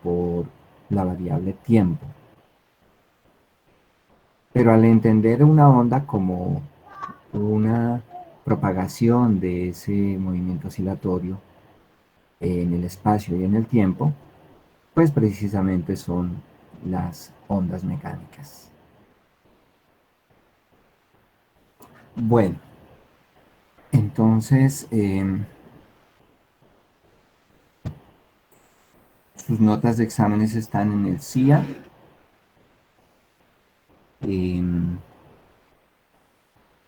por la variable tiempo. Pero al entender una onda como una propagación de ese movimiento oscilatorio en el espacio y en el tiempo, pues precisamente son las ondas mecánicas. Bueno, entonces sus notas de exámenes están en el CIA.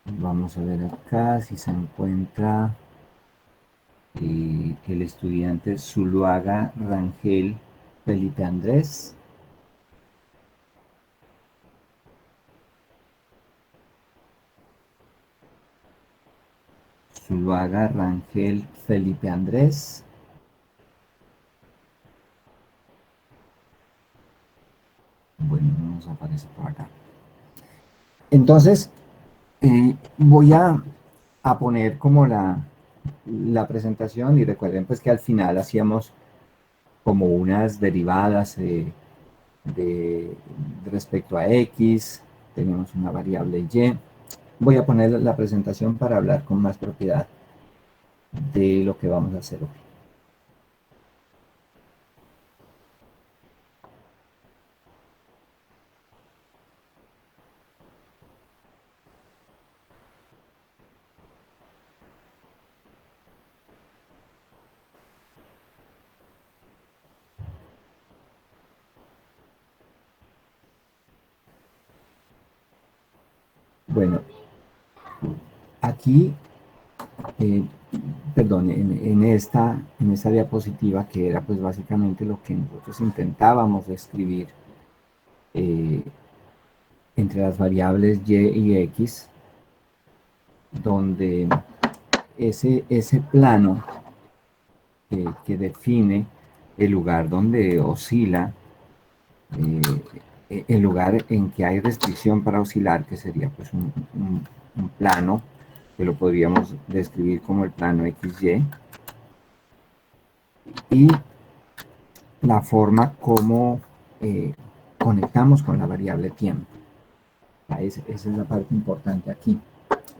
Vamos a ver acá si se encuentra el estudiante Zuluaga Rangel Felipe Andrés. Zuluaga Rangel Felipe Andrés. Bueno, no nos aparece por acá. Entonces, voy a poner como la presentación y recuerden pues que al final hacíamos como unas derivadas de respecto a X, tenemos una variable Y. Voy a poner la presentación para hablar con más propiedad de lo que vamos a hacer hoy. Bueno, aquí, eh, perdón, en esta diapositiva que era pues básicamente lo que nosotros intentábamos describir eh, entre las variables y y x, donde ese plano que define el lugar donde oscila, el lugar en que hay restricción para oscilar, que sería pues un plano, que lo podríamos describir como el plano XY, y la forma como conectamos con la variable tiempo. Esa es la parte importante aquí,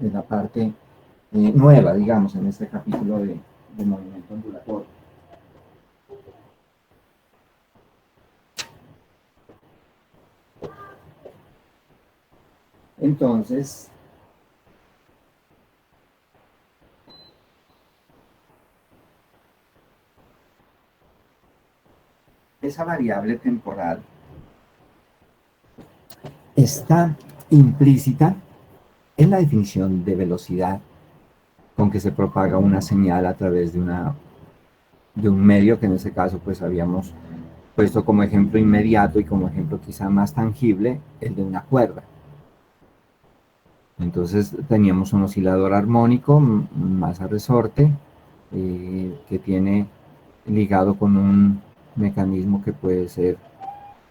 es la parte nueva, digamos, en este capítulo de movimiento ondulatorio. Entonces, esa variable temporal está implícita en la definición de velocidad con que se propaga una señal a través de un medio que en este caso pues habíamos puesto como ejemplo inmediato y como ejemplo quizá más tangible el de una cuerda. Entonces teníamos un oscilador armónico, masa resorte, que tiene ligado con un mecanismo que puede ser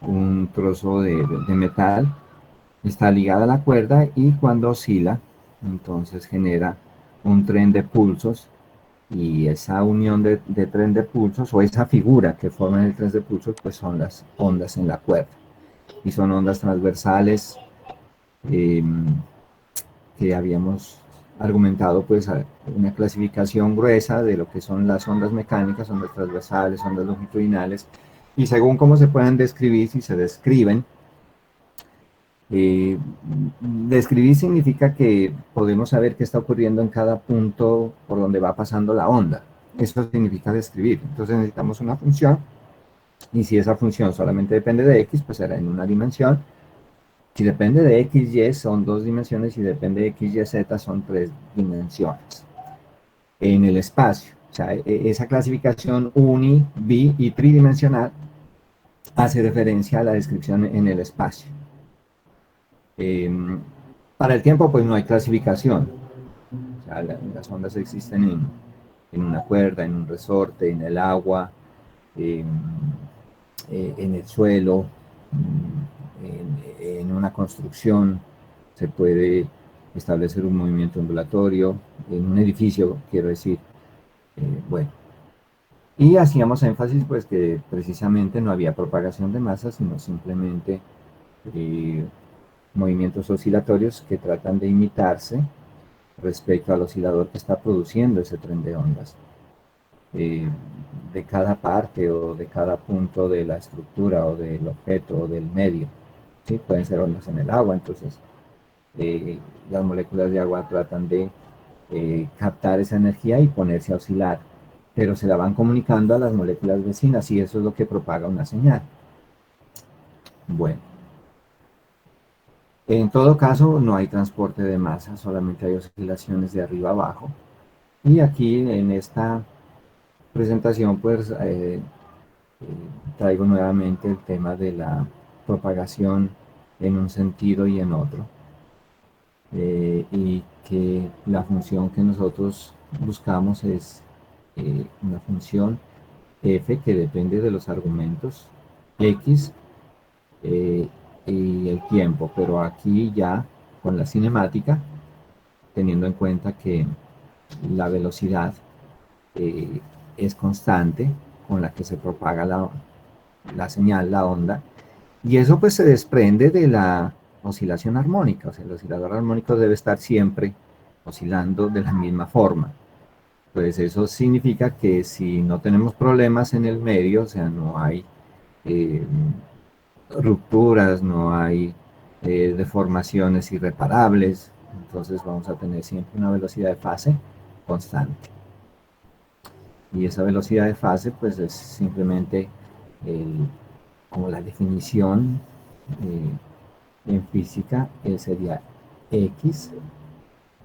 un trozo de metal, está ligada a la cuerda y cuando oscila, entonces genera un tren de pulsos y esa unión de tren de pulsos o esa figura que forman el tren de pulsos pues son las ondas en la cuerda y son ondas transversales eh, que habíamos argumentado pues una clasificación gruesa de lo que son las ondas mecánicas, ondas transversales, ondas longitudinales y según cómo se puedan describir, si se describen, describir significa que podemos saber qué está ocurriendo en cada punto por donde va pasando la onda. Eso significa describir. Entonces necesitamos una función y si esa función solamente depende de x, pues será en una dimensión. Si depende de x, y son dos dimensiones y depende de x, y, z son tres dimensiones en el espacio. O sea, esa clasificación uni, bi y tridimensional hace referencia a la descripción en el espacio. Eh, para el tiempo, pues no hay clasificación. O sea, las ondas existen en una cuerda, en un resorte, en el agua, eh, en el suelo, en una construcción. Se puede establecer un movimiento ondulatorio, en un edificio, quiero decir. Bueno, Y hacíamos énfasis pues que precisamente no había propagación de masa, sino simplemente eh, movimientos oscilatorios que tratan de imitarse respecto al oscilador que está produciendo ese tren de ondas. eh, de cada parte o de cada punto de la estructura o del objeto o del medio. ¿Sí? Pueden ser ondas en el agua, entonces eh, las moléculas de agua tratan de captar esa energía y ponerse a oscilar, pero se la van comunicando a las moléculas vecinas y eso es lo que propaga una señal. Bueno, en todo caso no hay transporte de masa, solamente hay oscilaciones de arriba abajo. Y aquí en esta presentación pues traigo nuevamente el tema de la propagación en un sentido y en otro, y que la función que nosotros buscamos es una función f que depende de los argumentos x eh, y el tiempo, pero aquí ya con la cinemática, teniendo en cuenta que la velocidad eh, es constante con la que se propaga la señal, la onda, y eso pues se desprende de la oscilación armónica, o sea, el oscilador armónico debe estar siempre oscilando de la misma forma. Pues eso significa que si no tenemos problemas en el medio, o sea, no hay eh, rupturas, no hay deformaciones irreparables, entonces vamos a tener siempre una velocidad de fase constante. Y esa velocidad de fase pues es simplemente como la definición en física sería x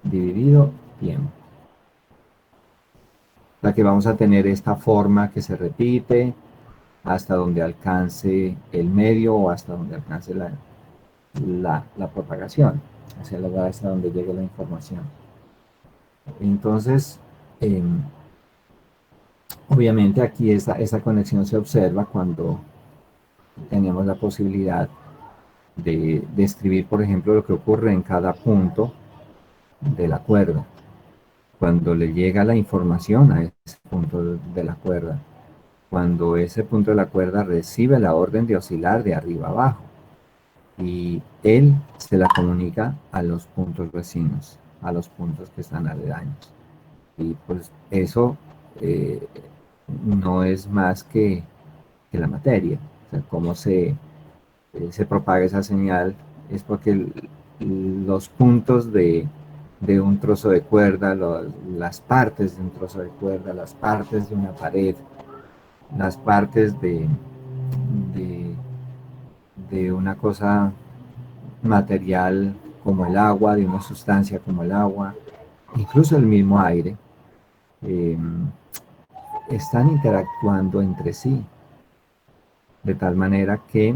dividido tiempo. La que vamos a tener esta forma que se repite hasta donde alcance el medio o hasta donde alcance la propagación, o sea, hasta donde llegue la información. Entonces, eh, obviamente aquí esta conexión se observa cuando tenemos la posibilidad de describir, por ejemplo, lo que ocurre en cada punto de la cuerda, cuando le llega la información a ese punto de la cuerda, cuando ese punto de la cuerda recibe la orden de oscilar de arriba abajo y él se la comunica a los puntos vecinos, a los puntos que están aledaños. Y pues eso eh, no es más que la materia. O sea, cómo se propaga esa señal es porque los puntos de un trozo de cuerda, las partes de un trozo de cuerda, las partes de una pared, las partes de, de una cosa material como el agua, de una sustancia como el agua, incluso el mismo aire, eh, están interactuando entre sí, de tal manera que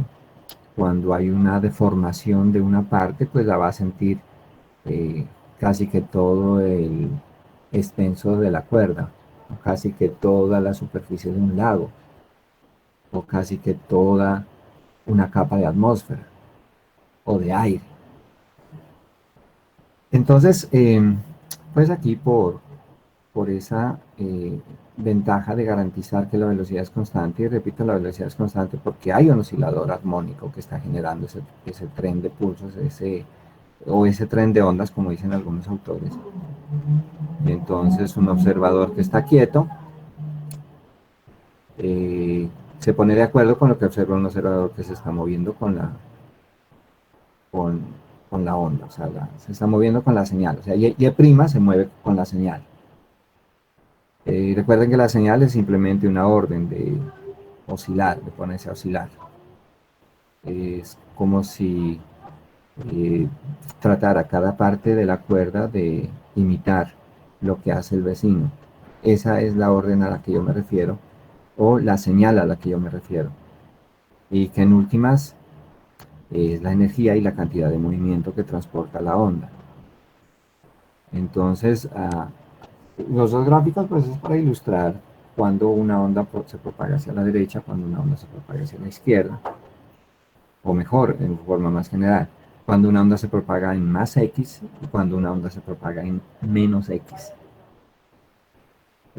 cuando hay una deformación de una parte, pues la va a sentir eh, casi que todo el extenso de la cuerda, o casi que toda la superficie de un lago, o casi que toda una capa de atmósfera o de aire. Entonces, pues aquí por esa ventaja de garantizar que la velocidad es constante, y repito, la velocidad es constante porque hay un oscilador armónico que está generando ese tren de pulsos, o ese tren de ondas, como dicen algunos autores. Y entonces un observador que está quieto eh, se pone de acuerdo con lo que observa un observador que se está moviendo con, con la onda, o sea, se está moviendo con la señal, o sea, Y' se mueve con la señal. Recuerden que la señal es simplemente una orden de oscilar, de ponerse a oscilar. Es como si eh, tratara cada parte de la cuerda de imitar lo que hace el vecino. Esa es la orden a la que yo me refiero, o la señal a la que yo me refiero. Y que en últimas es la energía y la cantidad de movimiento que transporta la onda. Entonces, los dos gráficos pues es para ilustrar cuando una onda se propaga hacia la derecha, cuando una onda se propaga hacia la izquierda, o mejor, en forma más general, cuando una onda se propaga en más x y cuando una onda se propaga en menos x.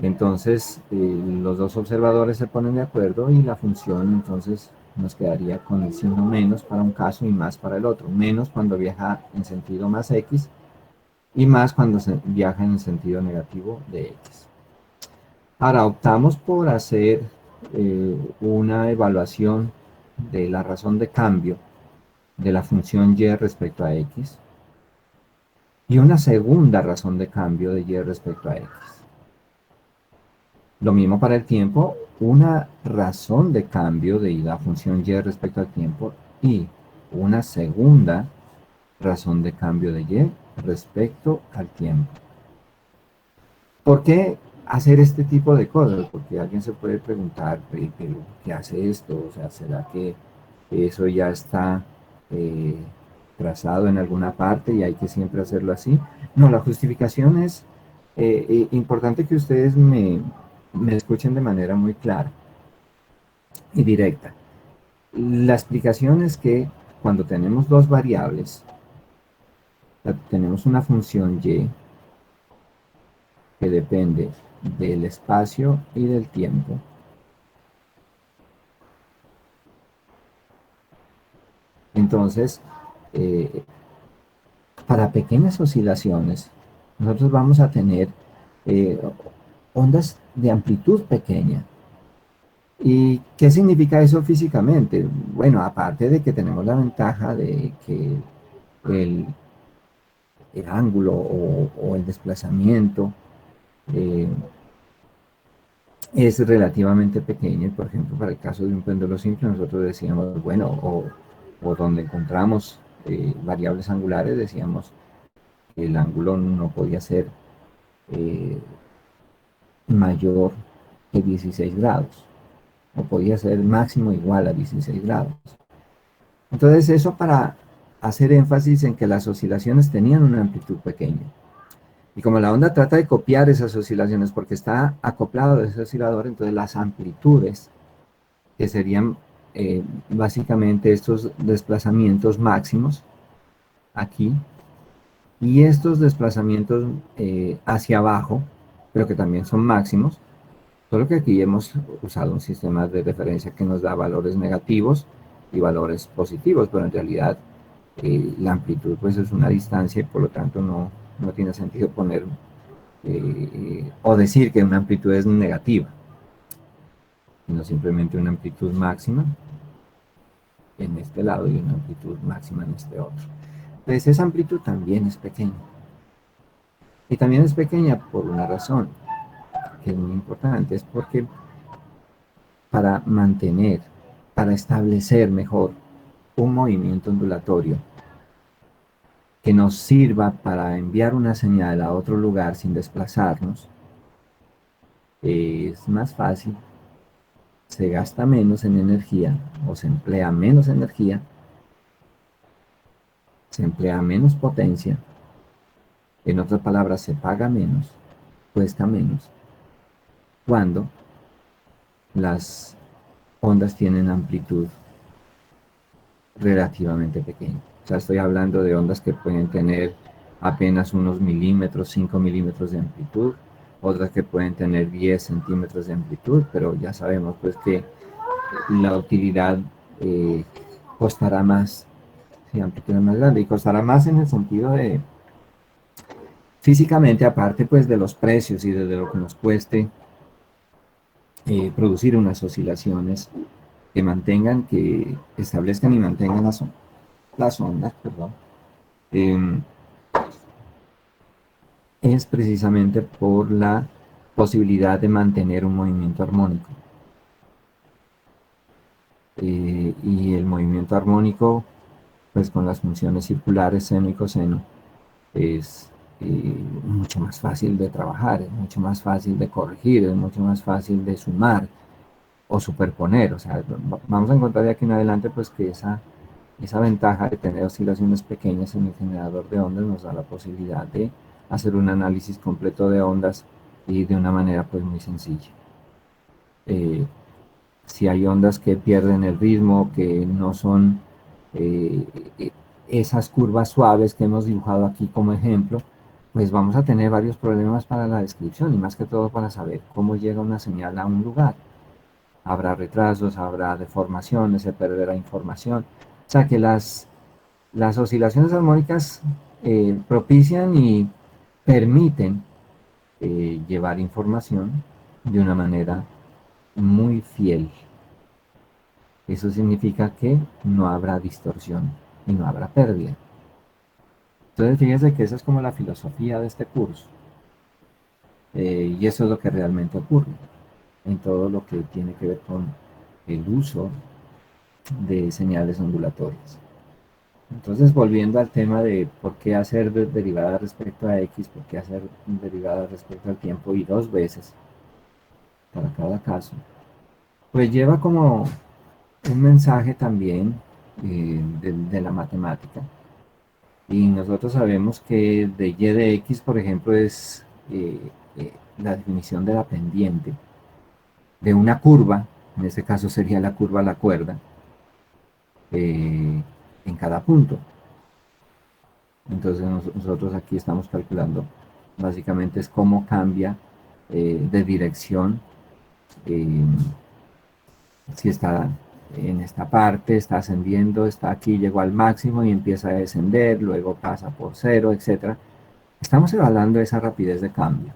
Entonces, los dos observadores se ponen de acuerdo y la función entonces nos quedaría con el signo menos para un caso y más para el otro. Menos cuando viaja en sentido más x y más cuando se viaja en el sentido negativo de x. Ahora, optamos por hacer una evaluación de la razón de cambio de la función y respecto a x y una segunda razón de cambio de y respecto a x. Lo mismo para el tiempo, una razón de cambio de la función y respecto al tiempo y una segunda razón de cambio de y respecto al tiempo. ¿Por qué hacer este tipo de cosas? Porque alguien se puede preguntar, ¿pero qué hace esto? O sea, ¿será que eso ya está eh, trazado en alguna parte y hay que siempre hacerlo así? No, la justificación es importante que ustedes me escuchen de manera muy clara y directa. La explicación es que cuando tenemos dos variables, tenemos una función y que depende del espacio y del tiempo. Entonces, eh, para pequeñas oscilaciones, nosotros vamos a tener eh, ondas de amplitud pequeña. ¿Y qué significa eso físicamente? Bueno, aparte de que tenemos la ventaja de que el, el ángulo o el desplazamiento eh, es relativamente pequeño. Por ejemplo, para el caso de un péndulo simple, nosotros decíamos, bueno, o donde encontramos variables angulares, decíamos que el ángulo no podía ser eh, mayor que 16 grados, o podía ser máximo igual a 16 grados. Entonces, eso para hacer énfasis en que las oscilaciones tenían una amplitud pequeña. Y como la onda trata de copiar esas oscilaciones porque está acoplado a ese oscilador, entonces las amplitudes, que serían básicamente estos desplazamientos máximos aquí, y estos desplazamientos hacia abajo, pero que también son máximos, solo que aquí hemos usado un sistema de referencia que nos da valores negativos y valores positivos, pero en realidad la amplitud pues es una distancia y por lo tanto no tiene sentido poner o decir que una amplitud es negativa, sino simplemente una amplitud máxima en este lado y una amplitud máxima en este otro. Entonces esa amplitud también es pequeña. Y también es pequeña por una razón que es muy importante, es porque para mantener, para establecer mejor un movimiento ondulatorio que nos sirva para enviar una señal a otro lugar sin desplazarnos, es más fácil, se gasta menos en energía o se emplea menos energía, se emplea menos potencia, en otras palabras, se paga menos, cuesta menos, cuando las ondas tienen amplitud relativamente pequeña. O sea, estoy hablando de ondas que pueden tener apenas unos milímetros, 5 milímetros de amplitud, otras que pueden tener 10 centímetros de amplitud, pero ya sabemos pues que la utilidad costará más, si la amplitud es más grande, y costará más en el sentido de, físicamente, aparte pues de los precios y de lo que nos cueste producir unas oscilaciones que mantengan, que establezcan y mantengan las ondas, perdón, eh, es precisamente por la posibilidad de mantener un movimiento armónico. Y el movimiento armónico, pues con las funciones circulares seno y coseno, es mucho más fácil de trabajar, es mucho más fácil de corregir, es mucho más fácil de sumar o superponer. O sea, vamos a encontrar de aquí en adelante pues que esa ventaja de tener oscilaciones pequeñas en el generador de ondas nos da la posibilidad de hacer un análisis completo de ondas y de una manera pues muy sencilla. Si hay ondas que pierden el ritmo, que no son esas curvas suaves que hemos dibujado aquí como ejemplo, pues vamos a tener varios problemas para la descripción y más que todo para saber cómo llega una señal a un lugar. Habrá retrasos, habrá deformaciones, se perderá información. O sea que las oscilaciones armónicas propician y permiten llevar información de una manera muy fiel. Eso significa que no habrá distorsión y no habrá pérdida. Entonces fíjense que esa es como la filosofía de este curso. Y eso es lo que realmente ocurre en todo lo que tiene que ver con el uso de señales ondulatorias. Entonces, volviendo al tema de por qué hacer derivada respecto a X, por qué hacer derivada respecto al tiempo y dos veces para cada caso, pues lleva como un mensaje también de la matemática. Y nosotros sabemos que de y de x, por ejemplo, es la definición de la pendiente de una curva, en este caso sería la curva a la cuerda, en cada punto. Entonces nosotros aquí estamos calculando, básicamente es cómo cambia de dirección, eh, si está en esta parte, está ascendiendo, está aquí, llegó al máximo y empieza a descender, luego pasa por cero, etcétera. Estamos evaluando esa rapidez de cambio.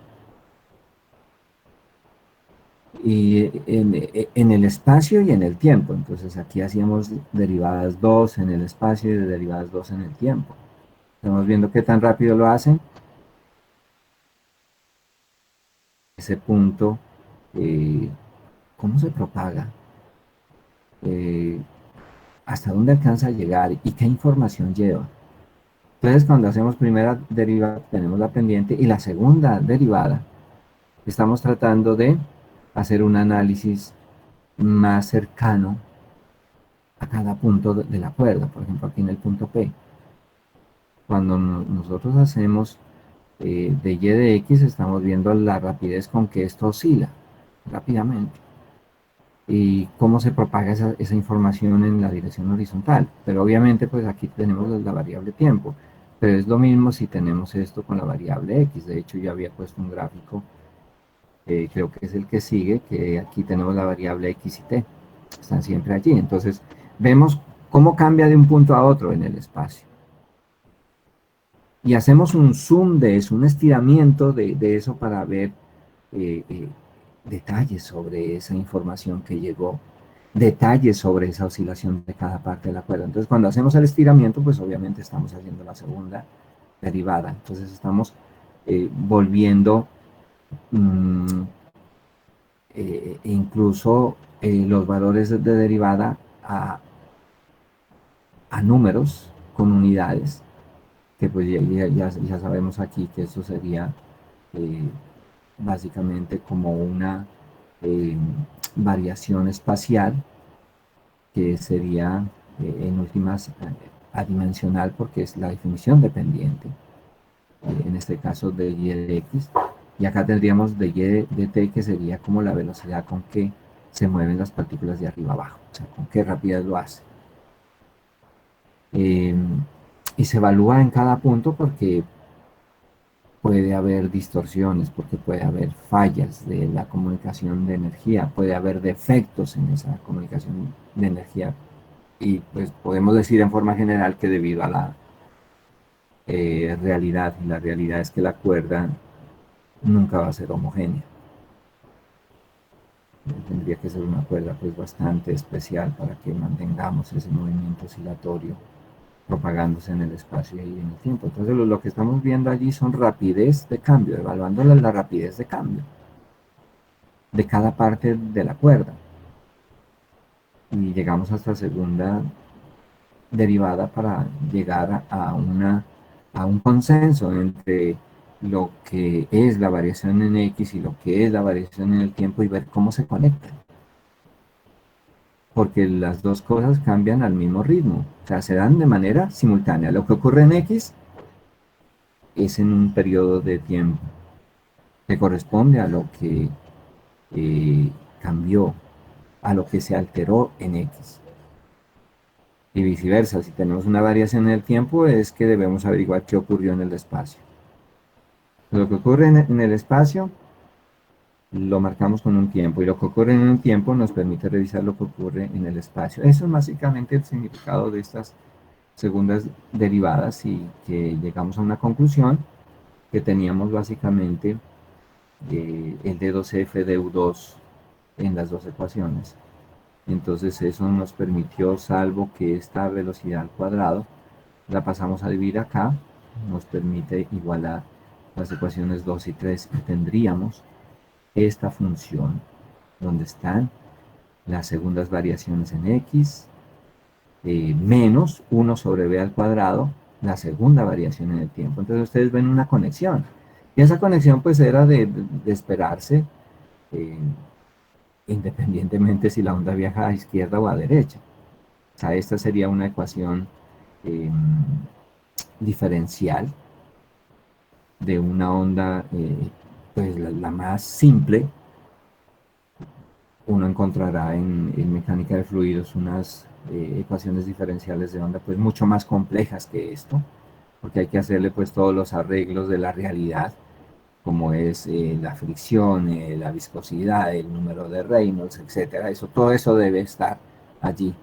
Y en el espacio y en el tiempo. Entonces aquí hacíamos derivadas 2 en el espacio y derivadas 2 en el tiempo. Estamos viendo qué tan rápido lo hacen. Ese punto, cómo se propaga, eh, hasta dónde alcanza a llegar y qué información lleva. Entonces cuando hacemos primera derivada tenemos la pendiente y la segunda derivada estamos tratando de hacer un análisis más cercano a cada punto de la cuerda, por ejemplo aquí en el punto P. Cuando nosotros hacemos de y de x, estamos viendo la rapidez con que esto oscila rápidamente y cómo se propaga esa información en la dirección horizontal. Pero obviamente pues aquí tenemos la variable tiempo, pero es lo mismo si tenemos esto con la variable x. De hecho yo había puesto un gráfico, creo que es el que sigue, que aquí tenemos la variable x y t, están siempre allí. Entonces vemos cómo cambia de un punto a otro en el espacio. Y hacemos un zoom de eso, un estiramiento de eso para ver detalles sobre esa información que llegó, detalles sobre esa oscilación de cada parte de la cuerda. Entonces, cuando hacemos el estiramiento, pues obviamente estamos haciendo la segunda derivada. Entonces, estamos volviendo incluso los valores de derivada a números con unidades, que pues ya sabemos aquí que eso sería eh, básicamente como una eh, variación espacial, que sería en últimas adimensional porque es la definición dependiente, en este caso de y de x, y acá tendríamos de y de t, que sería como la velocidad con que se mueven las partículas de arriba abajo, o sea, con qué rapidez lo hace. Eh, y se evalúa en cada punto porque puede haber distorsiones, porque puede haber fallas de la comunicación de energía, puede haber defectos en esa comunicación de energía. Y pues podemos decir en forma general que debido a la realidad, y la realidad es que la cuerda nunca va a ser homogénea. Tendría que ser una cuerda pues bastante especial para que mantengamos ese movimiento oscilatorio propagándose en el espacio y en el tiempo. Entonces lo que estamos viendo allí son rapidez de cambio, evaluando la rapidez de cambio de cada parte de la cuerda. Y llegamos hasta la segunda derivada para llegar a un consenso entre lo que es la variación en X y lo que es la variación en el tiempo y ver cómo se conectan. Porque las dos cosas cambian al mismo ritmo, o sea, se dan de manera simultánea. Lo que ocurre en X es en un periodo de tiempo que corresponde a lo que cambió, a lo que se alteró en X. Y viceversa, si tenemos una variación en el tiempo, es que debemos averiguar qué ocurrió en el espacio. Lo que ocurre en el espacio lo marcamos con un tiempo y lo que ocurre en un tiempo nos permite revisar lo que ocurre en el espacio. Eso es básicamente el significado de estas segundas derivadas y que llegamos a una conclusión que teníamos básicamente el D2F de U2 en las dos ecuaciones. Entonces eso nos permitió, salvo que esta velocidad al cuadrado la pasamos a dividir acá, nos permite igualar las ecuaciones 2 y 3 y tendríamos esta función donde están las segundas variaciones en x menos 1 sobre b al cuadrado, la segunda variación en el tiempo. Entonces ustedes ven una conexión. Y esa conexión pues era de esperarse, eh, independientemente si la onda viaja a izquierda o a derecha. O sea, esta sería una ecuación eh, diferencial de una onda, pues la más simple. Uno encontrará en mecánica de fluidos unas ecuaciones diferenciales de onda pues mucho más complejas que esto, porque hay que hacerle pues todos los arreglos de la realidad, como es la fricción, la viscosidad, el número de Reynolds, etcétera. Todo eso debe estar allí.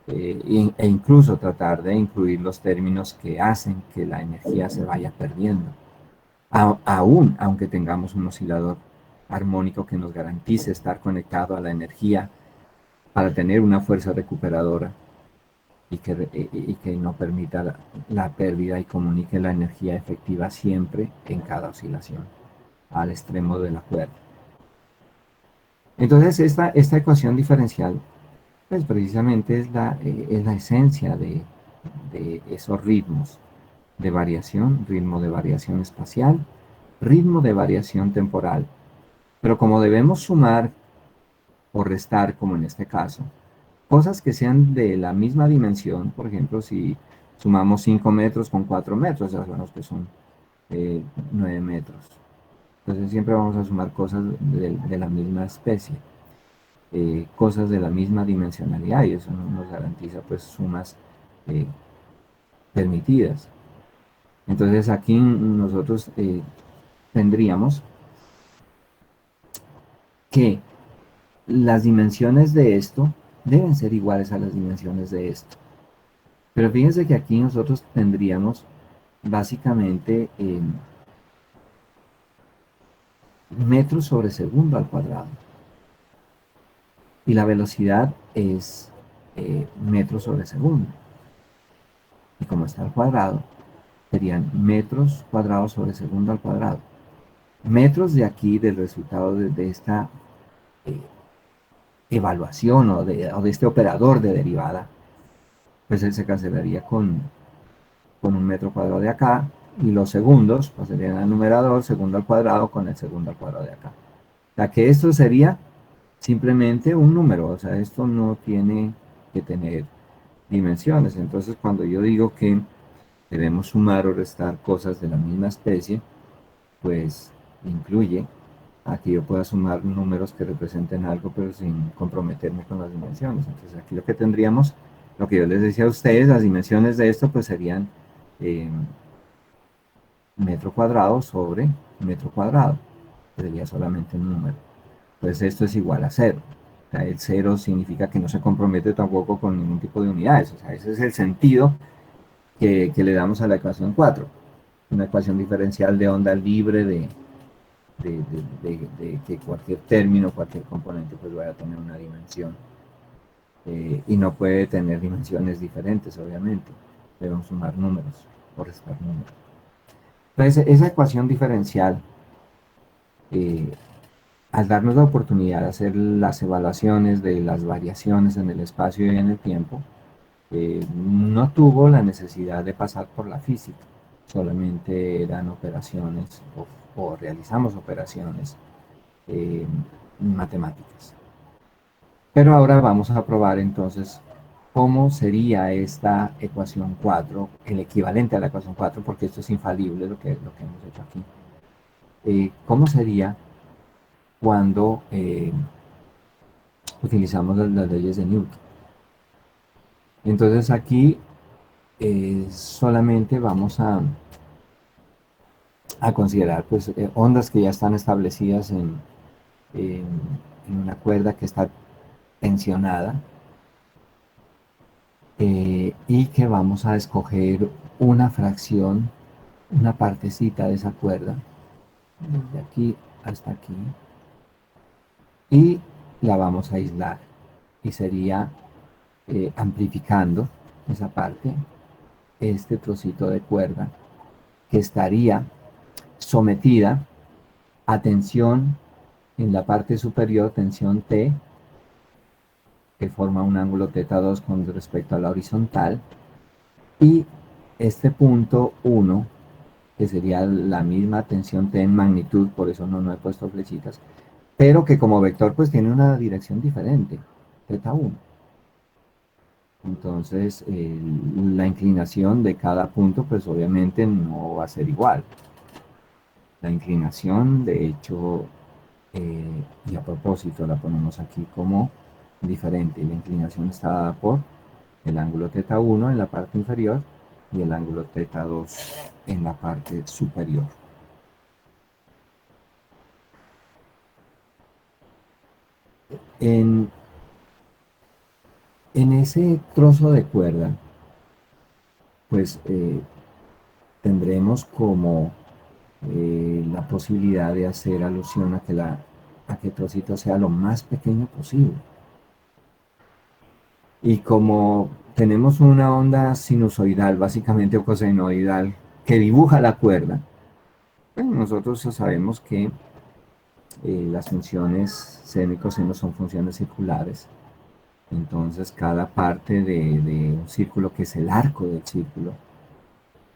E incluso tratar de incluir los términos que hacen que la energía se vaya perdiendo, aún aunque tengamos un oscilador armónico que nos garantice estar conectado a la energía para tener una fuerza recuperadora y que no permita la pérdida y comunique la energía efectiva siempre en cada oscilación al extremo de la cuerda. Entonces esta ecuación diferencial pues precisamente es la esencia de esos ritmos de variación, ritmo de variación espacial, ritmo de variación temporal. Pero como debemos sumar o restar, como en este caso, cosas que sean de la misma dimensión, por ejemplo, si sumamos 5 metros con 4 metros, ya sabemos que son 9 metros. Entonces siempre vamos a sumar cosas de la misma especie, cosas de la misma dimensionalidad, y eso nos garantiza pues sumas eh, permitidas. Entonces aquí nosotros tendríamos que las dimensiones de esto deben ser iguales a las dimensiones de esto. Pero fíjense que aquí nosotros tendríamos básicamente metros sobre segundo al cuadrado. Y la velocidad es metros sobre segundo. Y como está al cuadrado, serían metros cuadrados sobre segundo al cuadrado. Metros de aquí del resultado de esta eh, evaluación o de este operador de derivada, pues él se cancelaría con un metro cuadrado de acá, y los segundos pues serían el numerador, segundo al cuadrado con el segundo al cuadrado de acá. O sea que esto sería simplemente un número, o sea, esto no tiene que tener dimensiones. Entonces cuando yo digo que debemos sumar o restar cosas de la misma especie, pues incluye a que yo pueda sumar números que representen algo, pero sin comprometerme con las dimensiones. Entonces aquí lo que tendríamos, lo que yo les decía a ustedes, las dimensiones de esto pues serían eh, metro cuadrado sobre metro cuadrado. Sería solamente un número. Pues esto es igual a cero. O sea, el cero significa que no se compromete tampoco con ningún tipo de unidades. O sea, ese es el sentido que le damos a la ecuación 4. Una ecuación diferencial de onda libre de que cualquier término, cualquier componente, pues vaya a tener una dimensión. Y no puede tener dimensiones diferentes, obviamente. Debemos sumar números o restar números. Entonces, esa ecuación diferencial, eh, al darnos la oportunidad de hacer las evaluaciones de las variaciones en el espacio y en el tiempo, no tuvo la necesidad de pasar por la física, solamente eran operaciones o realizamos operaciones eh, matemáticas. Pero ahora vamos a probar entonces cómo sería esta ecuación 4, el equivalente a la ecuación 4, porque esto es infalible lo que hemos hecho aquí. ¿Cómo sería cuando utilizamos las leyes de Newton? Entonces aquí solamente vamos a considerar pues ondas que ya están establecidas en, en una cuerda que está tensionada, y que vamos a escoger una fracción, una partecita de esa cuerda, desde aquí hasta aquí, y la vamos a aislar. Y sería amplificando esa parte, este trocito de cuerda que estaría sometida a tensión en la parte superior, tensión T, que forma un ángulo θ2 con respecto a la horizontal, y este punto 1, que sería la misma tensión T en magnitud, por eso no he puesto flechitas, pero que como vector pues tiene una dirección diferente, θ1. Entonces la inclinación de cada punto pues obviamente no va a ser igual. La inclinación, de hecho, y a propósito la ponemos aquí como diferente. La inclinación está dada por el ángulo θ1 en la parte inferior y el ángulo θ2 en la parte superior. En, en ese trozo de cuerda, pues tendremos como la posibilidad de hacer alusión a que el trocito sea lo más pequeño posible. Y como tenemos una onda sinusoidal, básicamente o cosenoidal, que dibuja la cuerda, pues nosotros sabemos que las funciones seno y coseno son funciones circulares. Entonces cada parte de un círculo, que es el arco del círculo,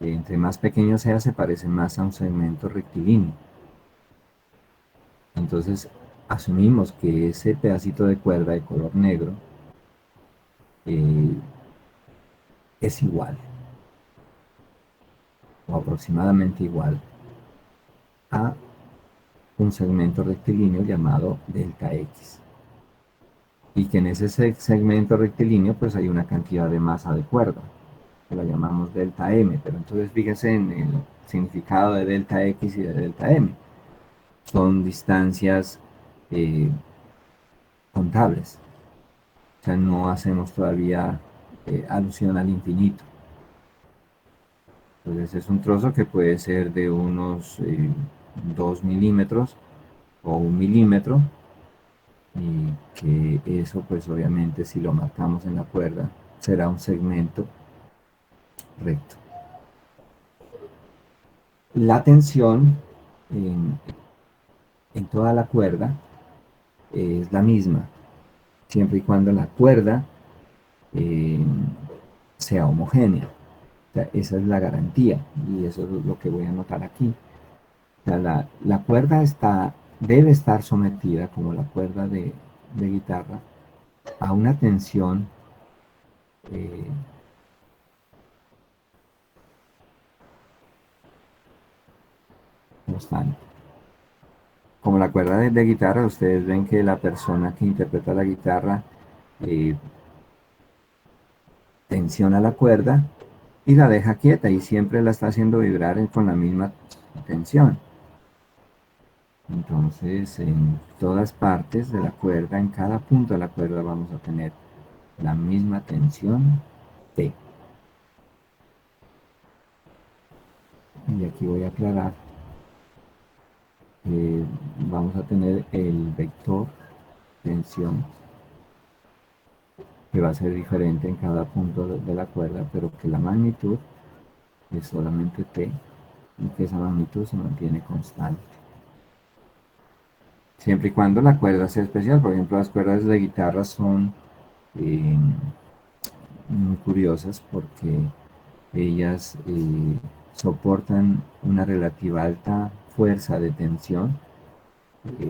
entre más pequeño sea, se parece más a un segmento rectilíneo. Entonces asumimos que ese pedacito de cuerda de color negro eh, es igual, o aproximadamente igual, a un segmento rectilíneo llamado delta X. Y que en ese segmento rectilíneo pues hay una cantidad de masa de cuerda, que la llamamos delta M. Pero entonces fíjense en el significado de delta X y de delta M. Son distancias eh, contables. O sea, no hacemos todavía alusión al infinito. Entonces es un trozo que puede ser de unos 2 milímetros o 1 milímetro, y que eso pues obviamente si lo marcamos en la cuerda será un segmento recto. La tensión en, en toda la cuerda es la misma, siempre y cuando la cuerda eh, sea homogénea. O sea, esa es la garantía y eso es lo que voy a anotar aquí. O sea, la cuerda debe estar sometida, como la cuerda de guitarra, a una tensión eh, constante. Como la cuerda de guitarra, ustedes ven que la persona que interpreta la guitarra eh, tensiona la cuerda y la deja quieta y siempre la está haciendo vibrar con la misma tensión. Entonces, en todas partes de la cuerda, en cada punto de la cuerda, vamos a tener la misma tensión T. Y aquí voy a aclarar que vamos a tener el vector tensión, que va a ser diferente en cada punto de la cuerda, pero que la magnitud es solamente T y que esa magnitud se mantiene constante. Siempre y cuando la cuerda sea especial. Por ejemplo, las cuerdas de guitarra son eh, muy curiosas porque ellas soportan una relativa alta fuerza de tensión y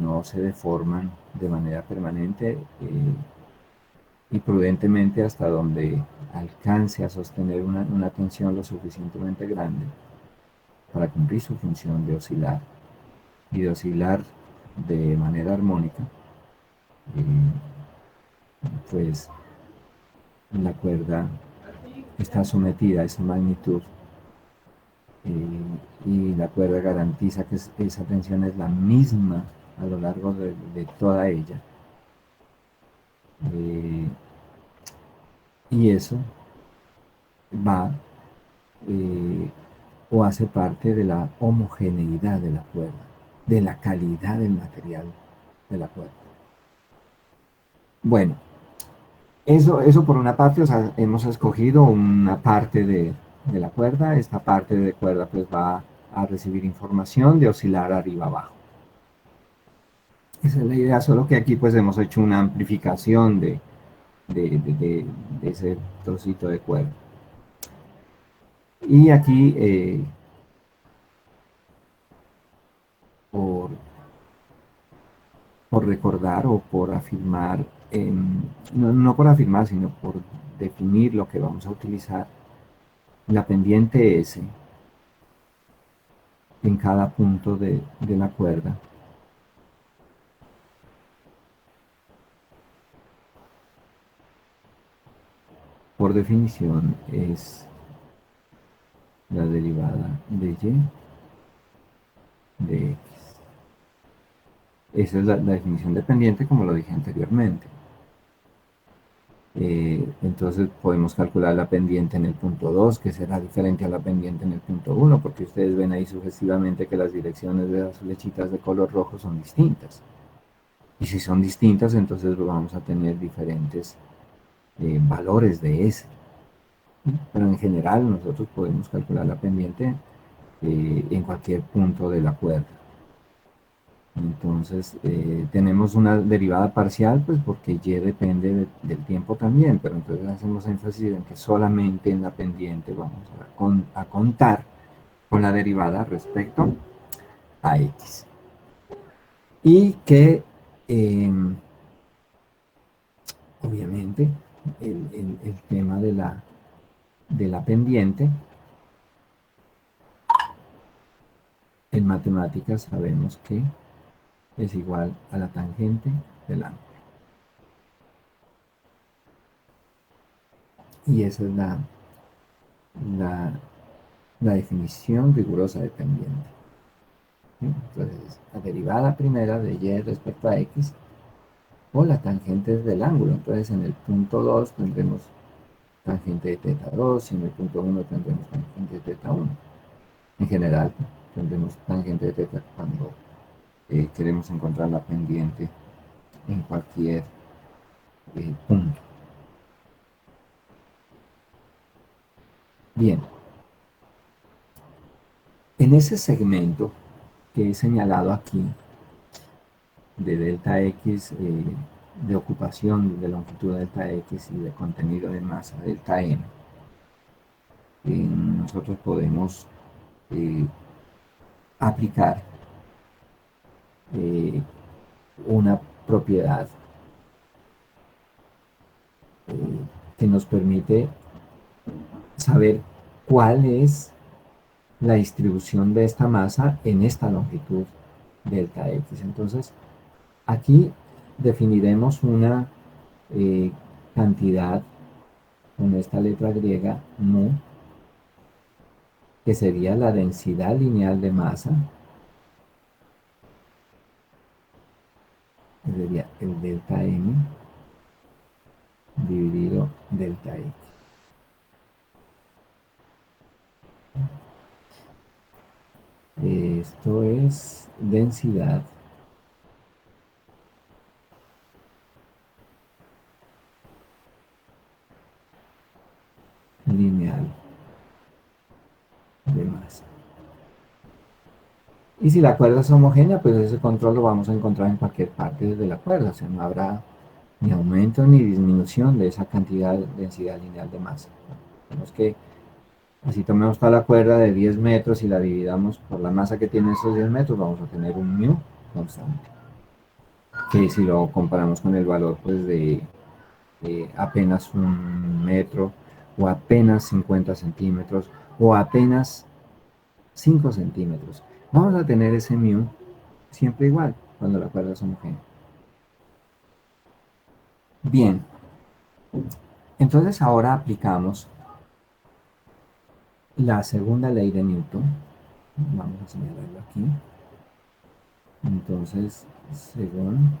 no se deforman de manera permanente, y prudentemente hasta donde alcance a sostener una tensión lo suficientemente grande para cumplir su función de oscilar y de oscilar de manera armónica. Pues la cuerda está sometida a esa magnitud y la cuerda garantiza que esa tensión es la misma a lo largo de toda ella. Eh, y eso va eh, o hace parte de la homogeneidad de la cuerda, de la calidad del material de la cuerda. Bueno, eso por una parte, o sea, hemos escogido una parte de la cuerda, esta parte de cuerda pues va a recibir información de oscilar arriba abajo. Esa es la idea, solo que aquí pues hemos hecho una amplificación de ese trocito de cuerda. Y aquí, por, por recordar o por afirmar, no por afirmar, sino por definir lo que vamos a utilizar, la pendiente S en cada punto de la cuerda. Por definición es la derivada de Y de X. Esa es la definición de pendiente como lo dije anteriormente. Entonces podemos calcular la pendiente en el punto 2, que será diferente a la pendiente en el punto 1, porque ustedes ven ahí sugestivamente que las direcciones de las flechitas de color rojo son distintas. Y si son distintas, entonces vamos a tener diferentes valores de S. Pero en general nosotros podemos calcular la pendiente en cualquier punto de la cuerda. Entonces tenemos una derivada parcial, pues porque y depende del tiempo también, pero entonces hacemos énfasis en que solamente en la pendiente vamos a contar con la derivada respecto a x. Y que obviamente el tema de la pendiente, en matemáticas sabemos que es igual a la tangente del ángulo. Y esa es la, la definición rigurosa de pendiente. ¿Sí? Entonces, la derivada primera de y respecto a x o la tangente del ángulo. Entonces, en el punto 2 tendremos tangente de teta 2 y en el punto 1 tendremos tangente de teta 1. En general, tendremos tangente de teta cuando queremos encontrar la pendiente en cualquier punto. Bien, en ese segmento que he señalado aquí, de delta X, de ocupación de longitud delta X y de contenido de masa delta M, nosotros podemos aplicar una propiedad que nos permite saber cuál es la distribución de esta masa en esta longitud delta X. Entonces, aquí definiremos una cantidad con esta letra griega mu, que sería la densidad lineal de masa, que sería el delta M dividido delta X. Esto es densidad lineal de masa. Y si la cuerda es homogénea, pues ese control lo vamos a encontrar en cualquier parte de la cuerda, o sea, no habrá ni aumento ni disminución de esa cantidad de densidad lineal de masa. Tenemos que, así tomemos toda la cuerda de 10 metros y la dividamos por la masa que tiene esos 10 metros, vamos a tener un mu constante. Que si lo comparamos con el valor pues de apenas un metro o apenas 50 centímetros o apenas 5 centímetros, vamos a tener ese mu siempre igual cuando la cuerda es homogénea. Bien, entonces ahora aplicamos la segunda ley de Newton, vamos a señalarlo aquí, entonces, según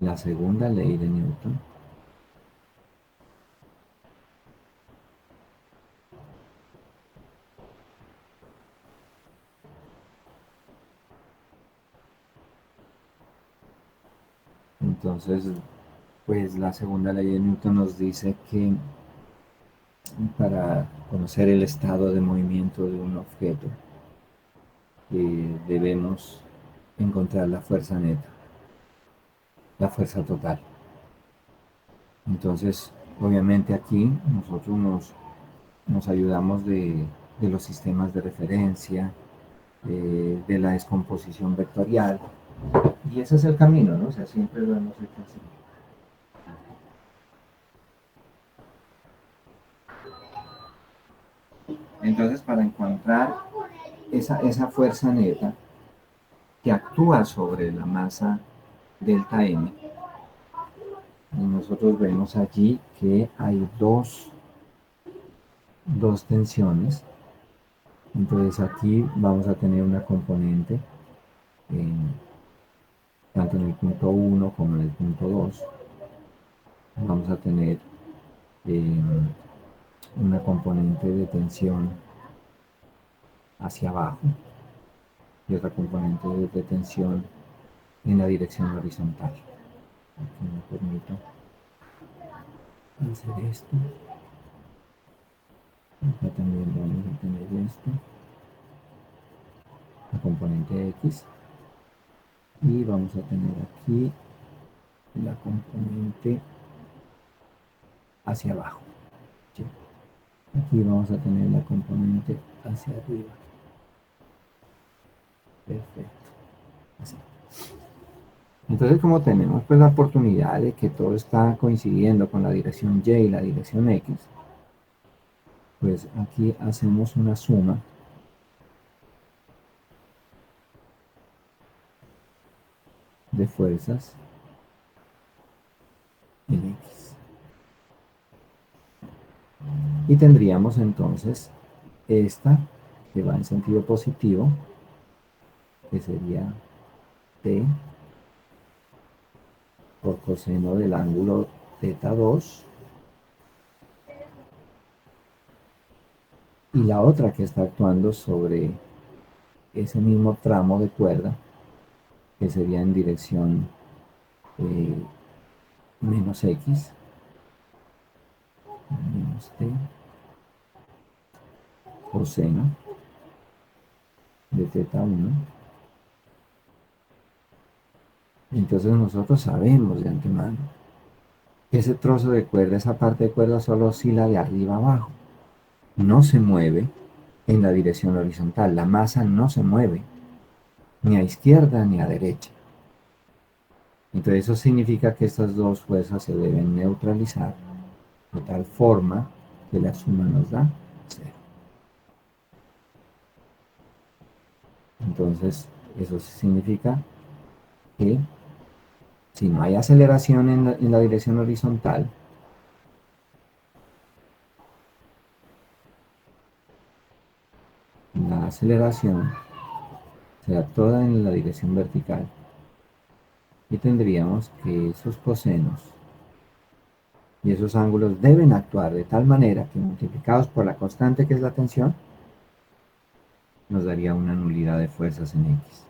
la segunda ley de Newton, entonces, pues la segunda ley de Newton nos dice que para conocer el estado de movimiento de un objeto, debemos encontrar la fuerza neta, la fuerza total. Entonces, obviamente aquí nosotros nos ayudamos de los sistemas de referencia, de la descomposición vectorial, y ese es el camino, ¿no? O sea, siempre lo hemos hecho así. Entonces, para encontrar esa fuerza neta que actúa sobre la masa delta M, nosotros vemos allí que hay dos tensiones. Entonces aquí vamos a tener una componente tanto en el punto 1 como en el punto 2. Vamos a tener eh, una componente de tensión hacia abajo y otra componente de tensión en la dirección horizontal. Aquí me permito hacer esto. Acá también vamos a tener esto, la componente X, y vamos a tener aquí la componente hacia abajo. ¿Sí? Aquí vamos a tener la componente hacia arriba. Perfecto. Así. Entonces, como tenemos pues la oportunidad de que todo está coincidiendo con la dirección Y y la dirección X, pues aquí hacemos una suma de fuerzas en X. Y tendríamos entonces esta que va en sentido positivo, que sería T por coseno del ángulo θ 2, y la otra que está actuando sobre ese mismo tramo de cuerda, que sería en dirección eh, menos X, menos T, coseno de θ1. Entonces nosotros sabemos de antemano que ese trozo de cuerda, esa parte de cuerda solo oscila de arriba abajo, no se mueve en la dirección horizontal, la masa no se mueve ni a izquierda ni a derecha. Entonces eso significa que estas dos fuerzas se deben neutralizar de tal forma que la suma nos da 0. Entonces eso significa que si no hay aceleración en la dirección horizontal, la aceleración será toda en la dirección vertical. Y tendríamos que esos cosenos y esos ángulos deben actuar de tal manera que multiplicados por la constante que es la tensión, nos daría una nulidad de fuerzas en X.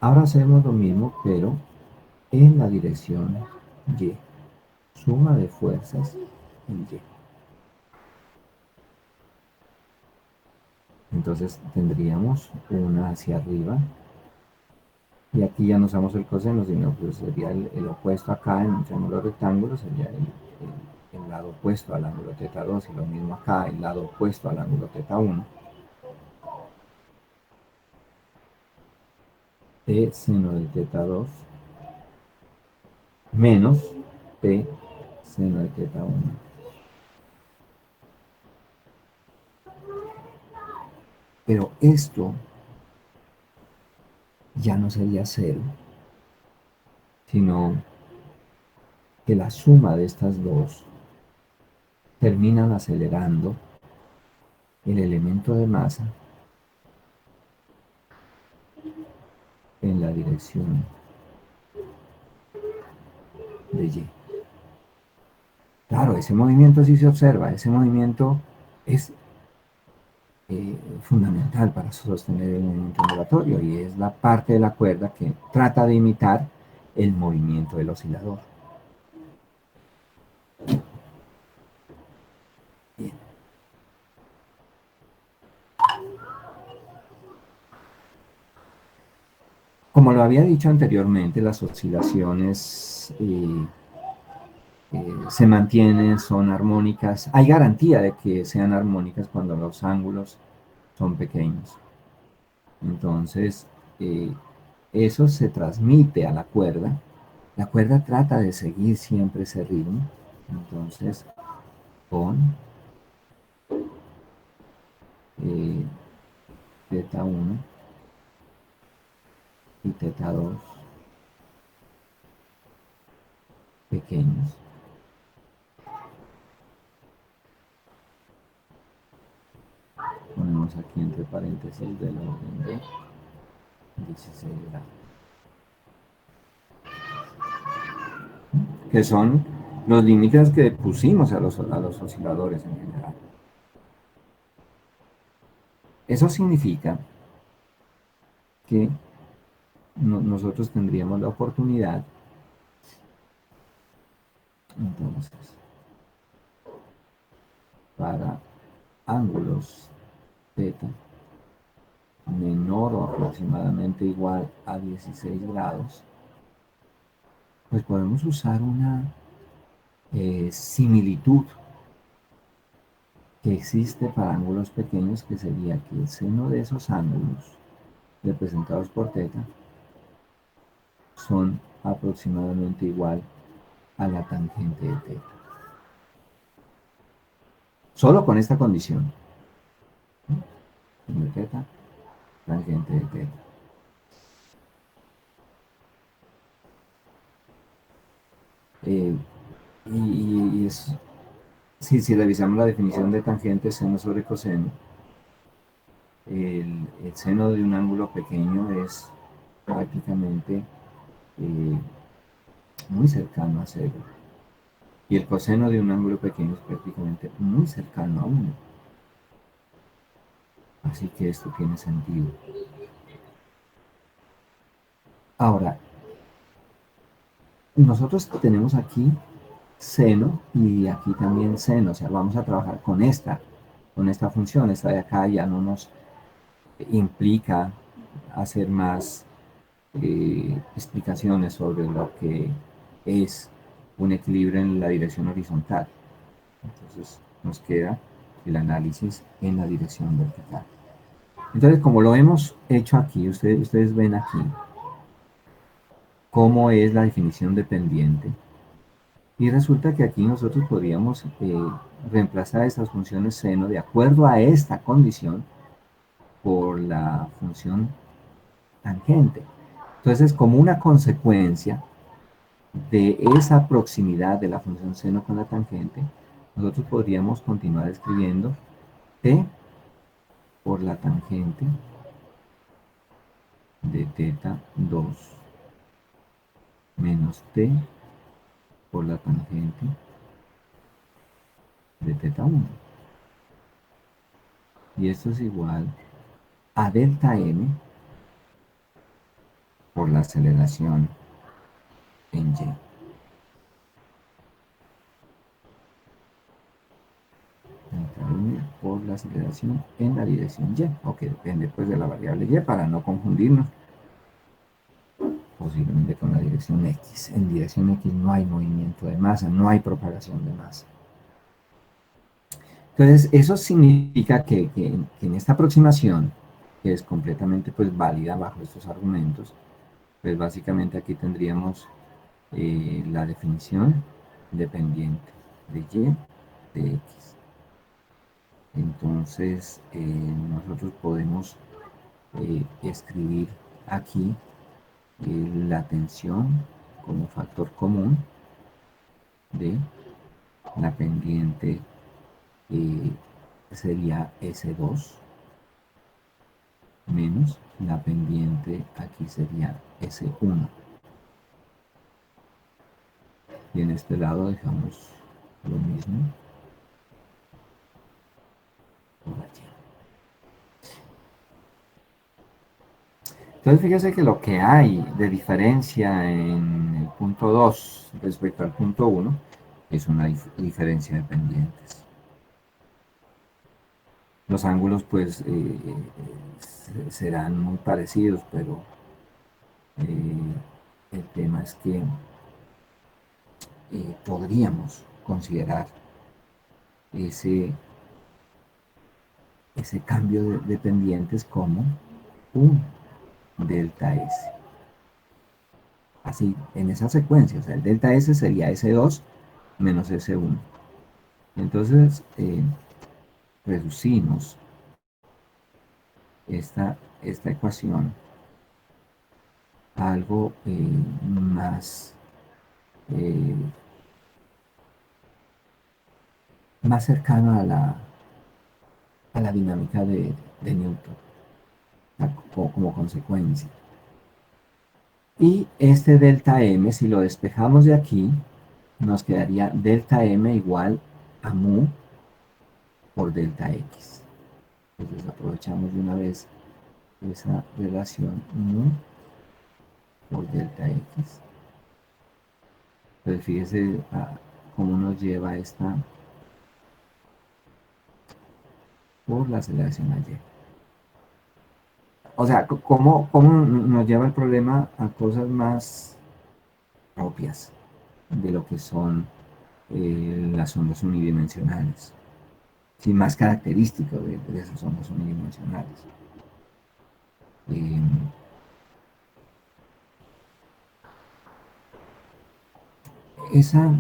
Ahora hacemos lo mismo, pero en la dirección Y. Suma de fuerzas en Y. Entonces tendríamos una hacia arriba. Y aquí ya no usamos el coseno, sino pues sería el opuesto acá en un triángulo rectángulo, sería el lado opuesto al ángulo θ2, y lo mismo acá, el lado opuesto al ángulo θ1. T seno de θ2 menos T seno de θ1. Pero esto ya no sería cero, sino que la suma de estas dos terminan acelerando el elemento de masa en la dirección de Y. Claro, ese movimiento sí se observa, ese movimiento es fundamental para sostener el movimiento ondulatorio y es la parte de la cuerda que trata de imitar el movimiento del oscilador. Bien. Como lo había dicho anteriormente, las oscilaciones se mantienen, son armónicas. Hay garantía de que sean armónicas cuando los ángulos son pequeños. Entonces, eso se transmite a la cuerda. La cuerda trata de seguir siempre ese ritmo. Entonces, con teta 1 y teta 2 pequeños. Ponemos aquí entre paréntesis del orden de 16 grados. Que son los límites que pusimos a los osciladores en general. Eso significa que nosotros tendríamos la oportunidad, entonces, para ángulos θ menor o aproximadamente igual a 16 grados, pues podemos usar una similitud que existe para ángulos pequeños, que sería que el seno de esos ángulos representados por θ son aproximadamente igual a la tangente de θ. Solo con esta condición. De θ, tangente de θ. Y es, si revisamos la definición de tangente, seno sobre coseno, el seno de un ángulo pequeño es prácticamente muy cercano a cero. Y el coseno de un ángulo pequeño es prácticamente muy cercano a 1. Así que esto tiene sentido. Ahora, nosotros tenemos aquí seno y aquí también seno. O sea, vamos a trabajar con esta función. Esta de acá ya no nos implica hacer más explicaciones sobre lo que es un equilibrio en la dirección horizontal. Entonces nos queda el análisis en la dirección vertical. Entonces, como lo hemos hecho aquí, ustedes ven aquí cómo es la definición de pendiente. Y resulta que aquí nosotros podríamos reemplazar estas funciones seno de acuerdo a esta condición por la función tangente. Entonces, como una consecuencia de esa proximidad de la función seno con la tangente, nosotros podríamos continuar escribiendo t por la tangente de θ 2 menos t por la tangente de θ 1. Y esto es igual a delta m por la aceleración en y. Delta m por la aceleración en la dirección y, o que depende pues de la variable y para no confundirnos posiblemente con la dirección x. En dirección x no hay movimiento de masa, no hay propagación de masa. Entonces, eso significa que en esta aproximación, que es completamente pues válida bajo estos argumentos, pues básicamente aquí tendríamos la definición dependiente de y de x. Entonces, nosotros podemos escribir aquí la tensión como factor común de la pendiente sería S2 menos la pendiente aquí sería S1. Y en este lado dejamos lo mismo por allí. Entonces fíjese que lo que hay de diferencia en el punto 2 respecto al punto 1 es una diferencia de pendientes. Los ángulos pues serán muy parecidos, pero el tema es que podríamos considerar ese, ese cambio de pendientes como un delta S. Así, en esa secuencia, o sea, el delta S sería S2 menos S1. Entonces, reducimos esta ecuación a algo eh, más cercano a la dinámica de Newton, como consecuencia. Y este delta M, si lo despejamos de aquí, nos quedaría delta M igual a mu por delta X. Entonces aprovechamos de una vez esa relación mu por delta X. Entonces fíjese cómo nos lleva esta por la aceleración a Y. O sea, cómo nos lleva el problema a cosas más propias de lo que son las ondas unidimensionales. Sí, más característico de esas ondas unidimensionales. Eh, esa,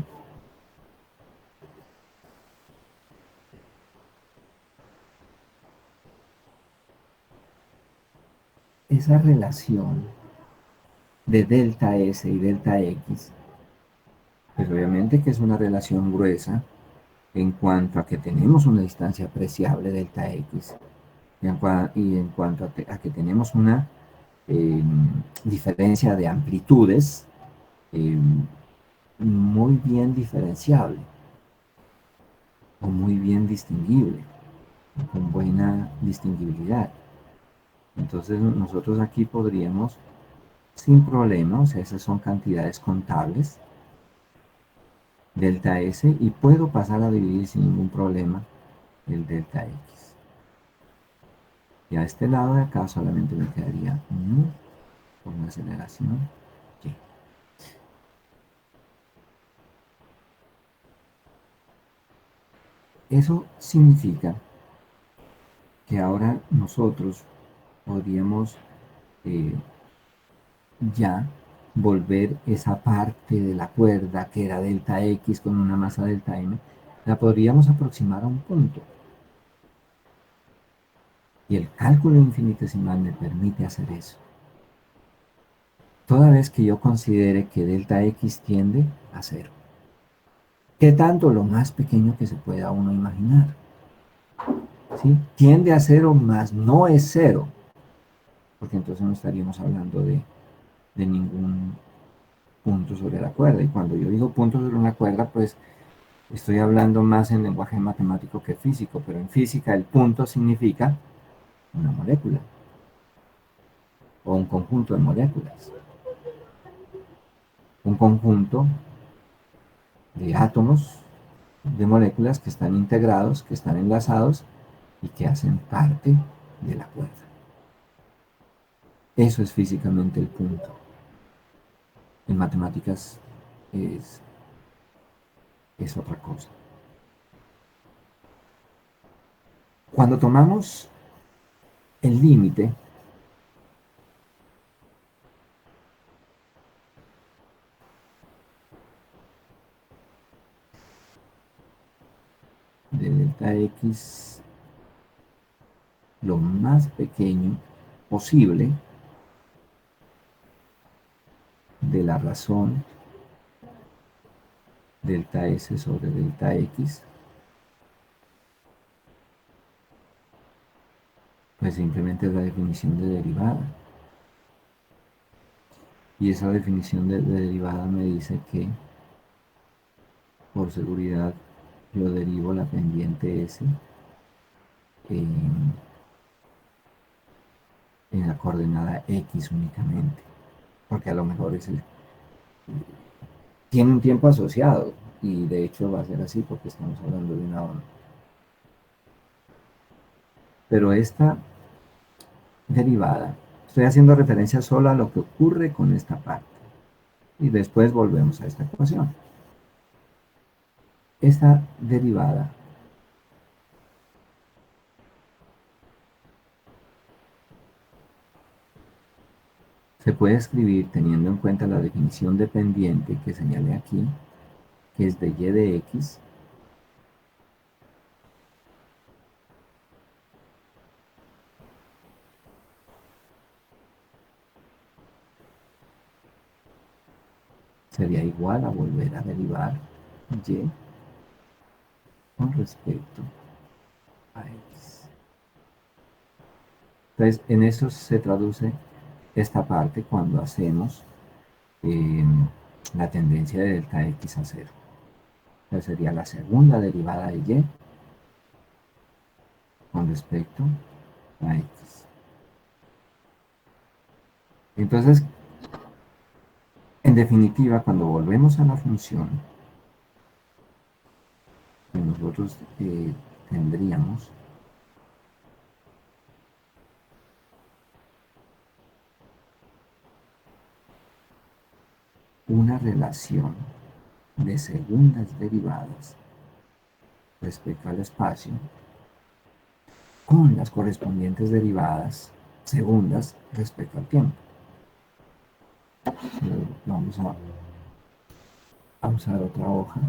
esa relación de delta S y delta X, pues obviamente que es una relación gruesa en cuanto a que tenemos una distancia apreciable delta X y en cuanto a que tenemos una diferencia de amplitudes eh, muy bien diferenciable o muy bien distinguible, con buena distinguibilidad. Entonces nosotros aquí podríamos, sin problema, o sea, esas son cantidades contables, delta S, y puedo pasar a dividir sin ningún problema el delta X. Y a este lado de acá solamente me quedaría mu por una aceleración Y. Eso significa que ahora nosotros podríamos eh, ya volver esa parte de la cuerda que era delta X con una masa delta M, la podríamos aproximar a un punto. Y el cálculo infinitesimal me permite hacer eso. Toda vez que yo considere que delta X tiende a cero. ¿Qué tanto? Lo más pequeño que se pueda uno imaginar. ¿Sí? Tiende a cero, más no es cero. Porque entonces no estaríamos hablando de ningún punto sobre la cuerda. Y cuando yo digo punto sobre una cuerda, pues estoy hablando más en lenguaje matemático que físico, pero en física el punto significa una molécula o un conjunto de moléculas. Un conjunto de átomos, de moléculas que están integrados, que están enlazados y que hacen parte de la cuerda. Eso es físicamente el punto. En matemáticas es, es otra cosa. Cuando tomamos el límite de delta X lo más pequeño posible de la razón delta S sobre delta X, pues simplemente es la definición de derivada. Y esa definición de derivada me dice que, por seguridad, yo derivo la pendiente S en, en la coordenada X únicamente, porque a lo mejor tiene un tiempo asociado, y de hecho va a ser así porque estamos hablando de una onda. Pero esta derivada, estoy haciendo referencia solo a lo que ocurre con esta parte, y después volvemos a esta ecuación. Esta derivada se puede escribir teniendo en cuenta la definición de pendiente que señalé aquí, que es de y de x, sería igual a volver a derivar y con respecto a x. Entonces, en eso se traduce esta parte cuando hacemos eh, la tendencia de delta x a cero. Entonces sería la segunda derivada de y con respecto a x. Entonces, en definitiva, cuando volvemos a la función, nosotros tendríamos una relación de segundas derivadas respecto al espacio con las correspondientes derivadas segundas respecto al tiempo. Vamos a usar otra hoja.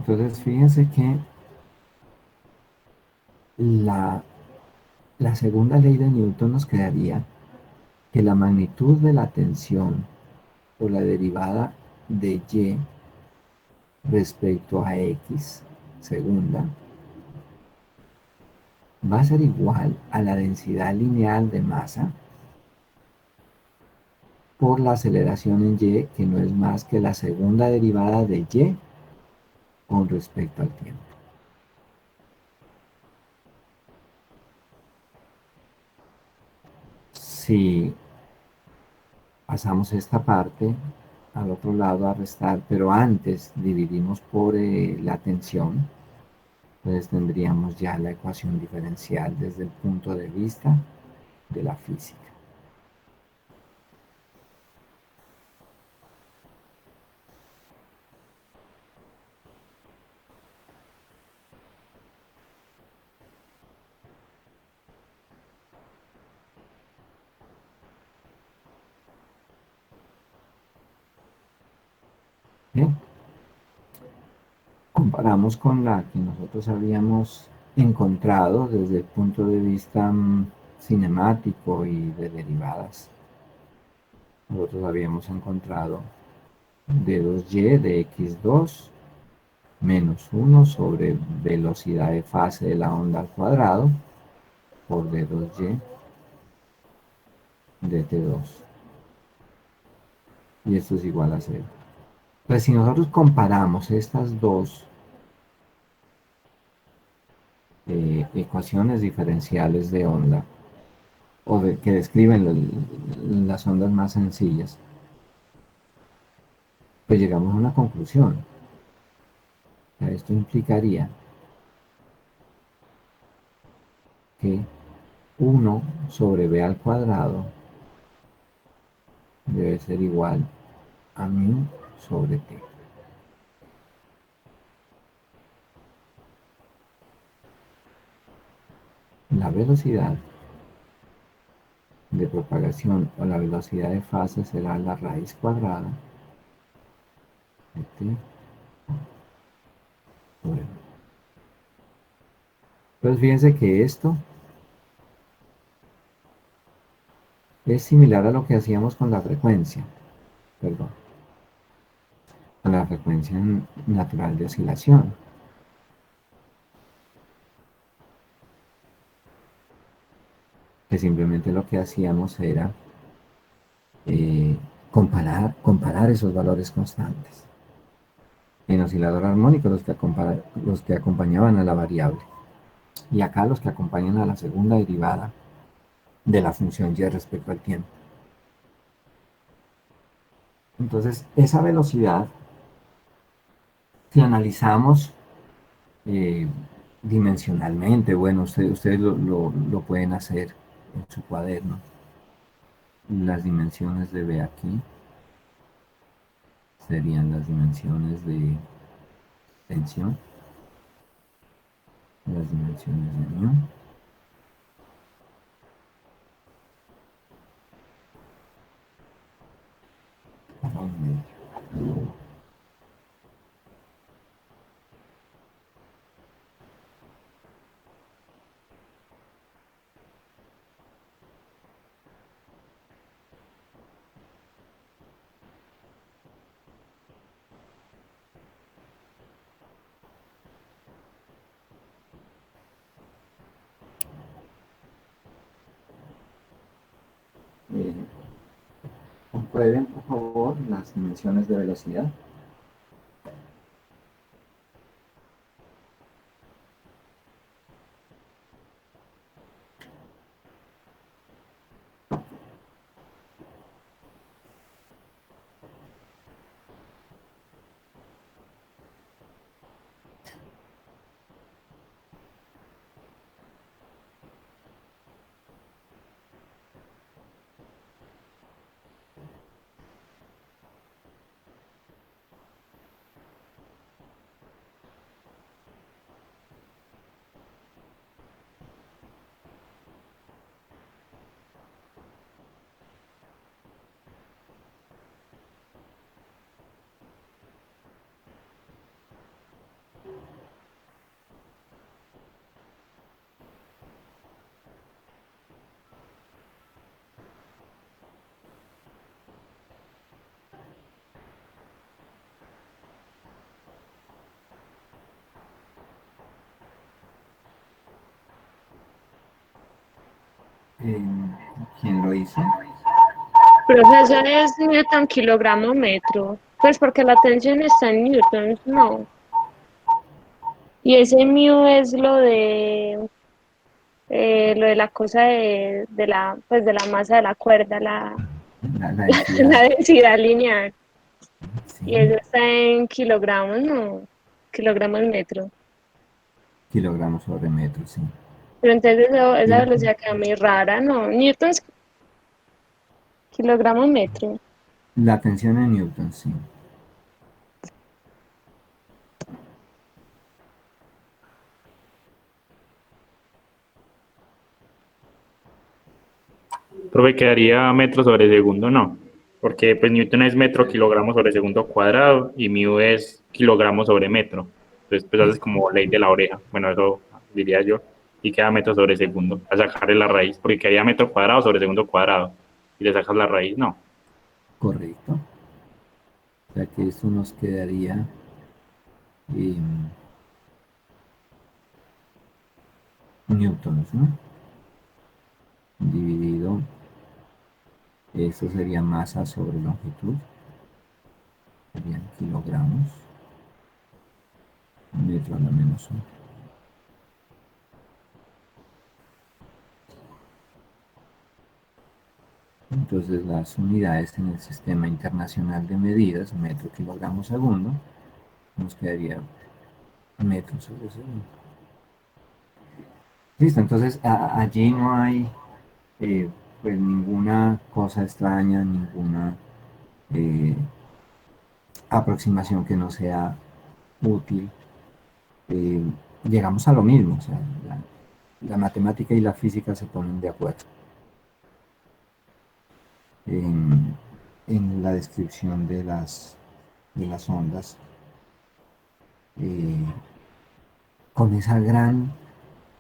Entonces, fíjense que la, la segunda ley de Newton nos quedaría que la magnitud de la tensión por la derivada de y respecto a x segunda va a ser igual a la densidad lineal de masa por la aceleración en y, que no es más que la segunda derivada de y con respecto al tiempo. Si pasamos esta parte al otro lado a restar, pero antes dividimos por la tensión, entonces tendríamos ya la ecuación diferencial desde el punto de vista de la física. Bien, comparamos con la que nosotros habíamos encontrado desde el punto de vista cinemático y de derivadas. Nosotros habíamos encontrado d 2y de x2 menos 1 sobre velocidad de fase de la onda al cuadrado por d 2y de t2. Y esto es igual a 0. Pues si nosotros comparamos estas dos ecuaciones diferenciales de onda, que describen las ondas más sencillas, pues llegamos a una conclusión. O sea, esto implicaría que 1 sobre b al cuadrado debe ser igual a μ sobre t. la velocidad de propagación o la velocidad de fase será la raíz cuadrada de t sobre. Entonces fíjense que esto es similar a lo que hacíamos con la frecuencia, perdón, con la frecuencia natural de oscilación, que simplemente lo que hacíamos era comparar esos valores constantes. En oscilador armónico los que acompañaban a la variable, y acá los que acompañan a la segunda derivada de la función y respecto al tiempo. Entonces, esa velocidad, si analizamos eh, dimensionalmente, bueno, ustedes lo pueden hacer en su cuaderno. Las dimensiones de B aquí serían las dimensiones de tensión, las dimensiones de mu, eh, comprueben por favor las dimensiones de velocidad. Eh, ¿Quién lo hizo? Profesor, es Newton kilogramo metro. Pues porque la tensión está en newtons, no. Y ese mu es lo de la cosa pues de la masa de la cuerda, La la densidad, densidad lineal. sí, Y eso está en kilogramos, no. Kilogramos metro. kilogramos sobre metro, sí. Pero entonces esa Bien. velocidad queda muy rara, ¿no? Newtons, kilogramo metro. La tensión en Newton, sí. Profe, quedaría metro sobre segundo, no. Porque pues Newton es metro kilogramo sobre segundo cuadrado y mu es kilogramo sobre metro. Entonces, pues haces como ley de la oreja. Bueno, eso diría yo. Y queda metro sobre segundo. A sacarle la raíz, porque quedaría metro cuadrado sobre segundo cuadrado. Y le sacas la raíz, no. Correcto. O sea que esto nos quedaría en newtons, ¿no? Dividido, esto sería masa sobre longitud, serían kilogramos, metro a la menos 1. Entonces las unidades en el sistema internacional de medidas, metro, kilogramo, segundo, nos quedaría metro sobre segundo. Listo, entonces allí no hay pues ninguna cosa extraña, ninguna eh, aproximación que no sea útil. Eh, Llegamos a lo mismo, o sea, la matemática y la física se ponen de acuerdo en, en la descripción de las ondas, eh, con esa gran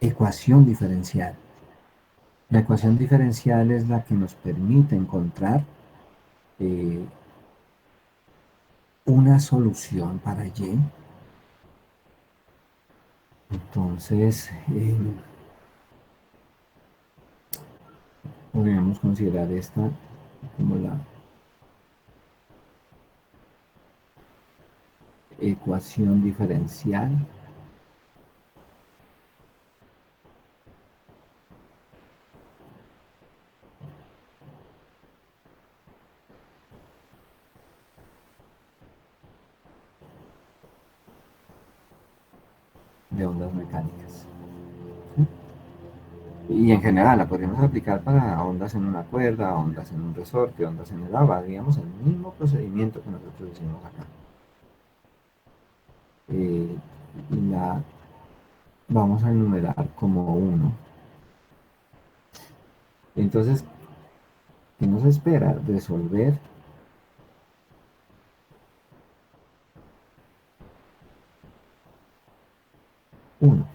ecuación diferencial. La ecuación diferencial es la que nos permite encontrar eh, una solución para Y. Entonces, podríamos considerar esta como la ecuación diferencial de ondas mecánicas. ¿Sí? Y en general la podríamos aplicar para ondas en una cuerda, ondas en un resorte, ondas en el agua, digamos, el mismo procedimiento que nosotros hicimos acá. Y la vamos a enumerar como 1. Entonces, ¿qué nos espera? Resolver 1.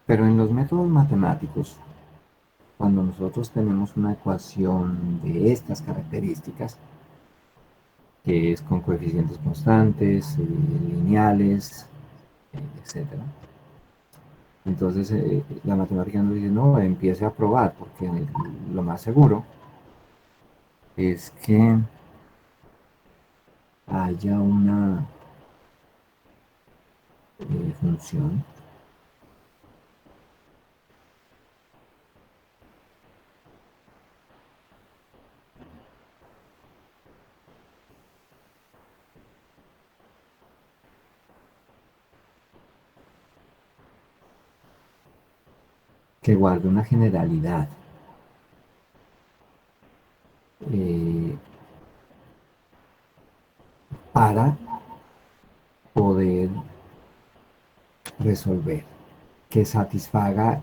Pero en los métodos matemáticos, cuando nosotros tenemos una ecuación de estas características, que es con coeficientes constantes, lineales, etc. Entonces la matemática nos dice, no, empiece a probar, porque lo más seguro es que haya una función que guarde una generalidad. eh, para poder resolver, que satisfaga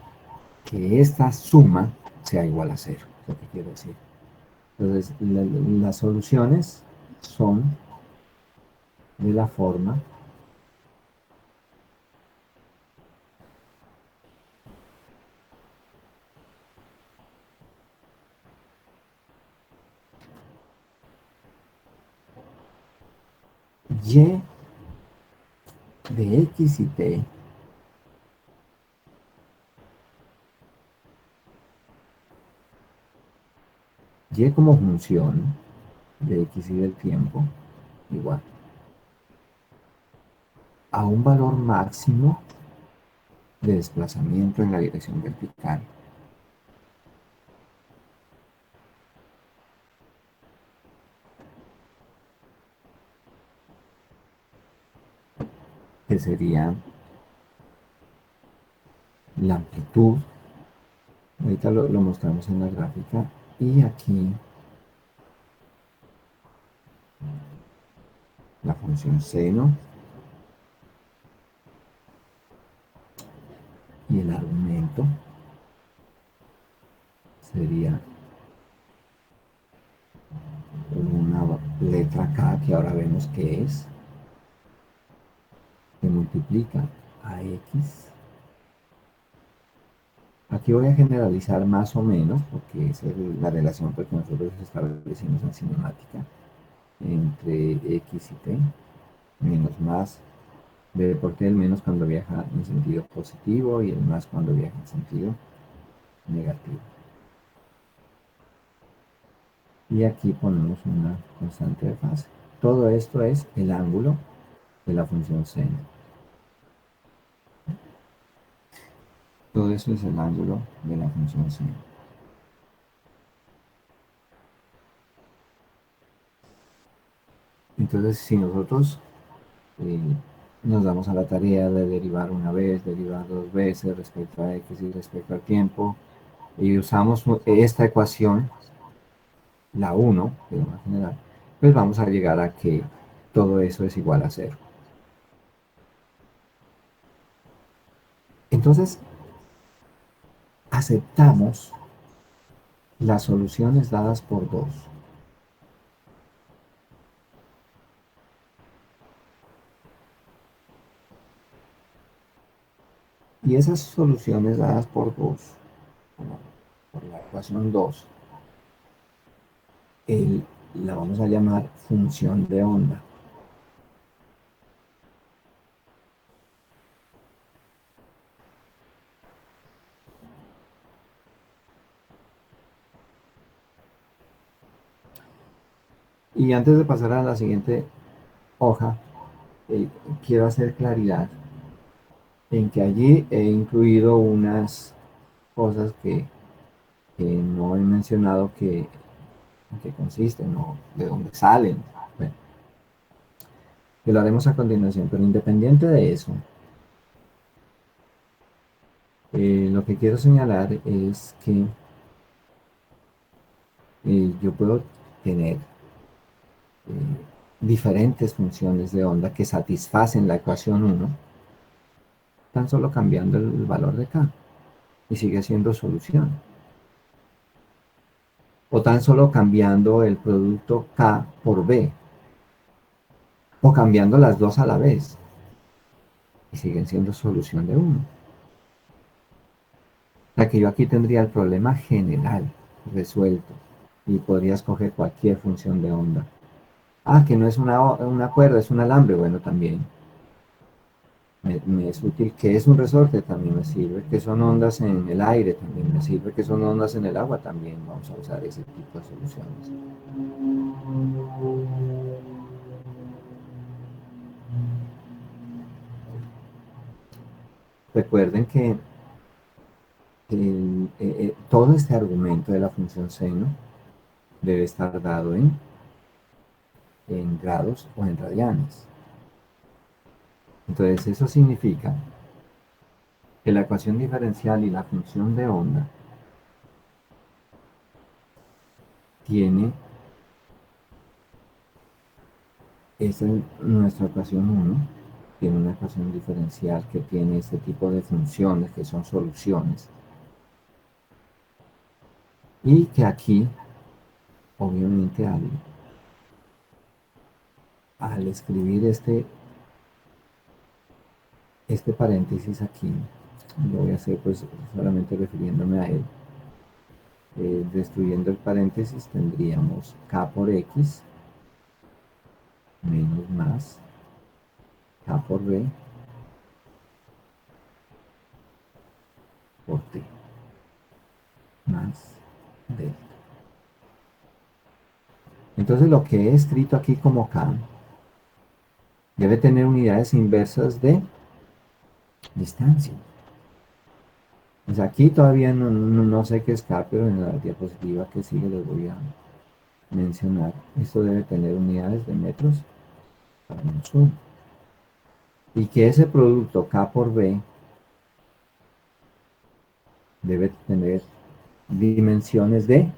que esta suma sea igual a cero, lo que quiero decir. Entonces, las soluciones son de la forma y de x y t y como función de x y del tiempo igual a un valor máximo de desplazamiento en la dirección vertical, que sería la amplitud. Ahorita lo mostramos en la gráfica. Y aquí la función seno y el argumento sería una letra K, que ahora vemos que es, que multiplica a X. Aquí voy a generalizar más o menos, porque esa es la relación que nosotros establecimos en cinemática, entre X y T, menos más, B por T, el menos cuando viaja en sentido positivo y el más cuando viaja en sentido negativo. Y aquí ponemos una constante de fase. Todo esto es el ángulo de la función seno. Todo eso es el ángulo de la función seno. Entonces, si nosotros eh, nos damos a la tarea de derivar una vez, derivar dos veces respecto a x y respecto al tiempo, y usamos esta ecuación, la 1, que es la más general, pues vamos a llegar a que todo eso es igual a cero. Entonces, aceptamos las soluciones dadas por 2. Y esas soluciones dadas por 2, por la ecuación 2, la vamos a llamar función de onda. Y antes de pasar a la siguiente hoja, quiero hacer claridad en que allí he incluido unas cosas que no he mencionado que consisten o de dónde salen. Bueno, que lo haremos a continuación, pero independiente de eso, lo que quiero señalar es que yo puedo tener diferentes funciones de onda que satisfacen la ecuación 1, tan solo cambiando el valor de k, y sigue siendo solución. O tan solo cambiando el producto k por b, o cambiando las dos a la vez, y siguen siendo solución de 1. O sea que yo aquí tendría el problema general resuelto, y podría escoger cualquier función de onda. Ah, que no es una cuerda, es un alambre, bueno, también. Me es útil. Que es un resorte, también me sirve. Que son ondas en el aire, también me sirve. Que son ondas en el agua, también vamos a usar ese tipo de soluciones. Recuerden que todo este argumento de la función seno debe estar dado en grados o en radianes. Entonces eso significa que la ecuación diferencial y la función de onda tiene, esta es nuestra ecuación 1, tiene una ecuación diferencial que tiene este tipo de funciones que son soluciones. Y que aquí, obviamente, al escribir este paréntesis aquí, lo voy a hacer pues solamente refiriéndome a él. Destruyendo el paréntesis tendríamos k por x menos más k por b por t más delta. Entonces lo que he escrito aquí como k debe tener unidades inversas de distancia. Pues aquí todavía no sé qué es k, pero en la diapositiva que sigue les voy a mencionar. Esto debe tener unidades de metros para menos 1. Y que ese producto k por b debe tener dimensiones de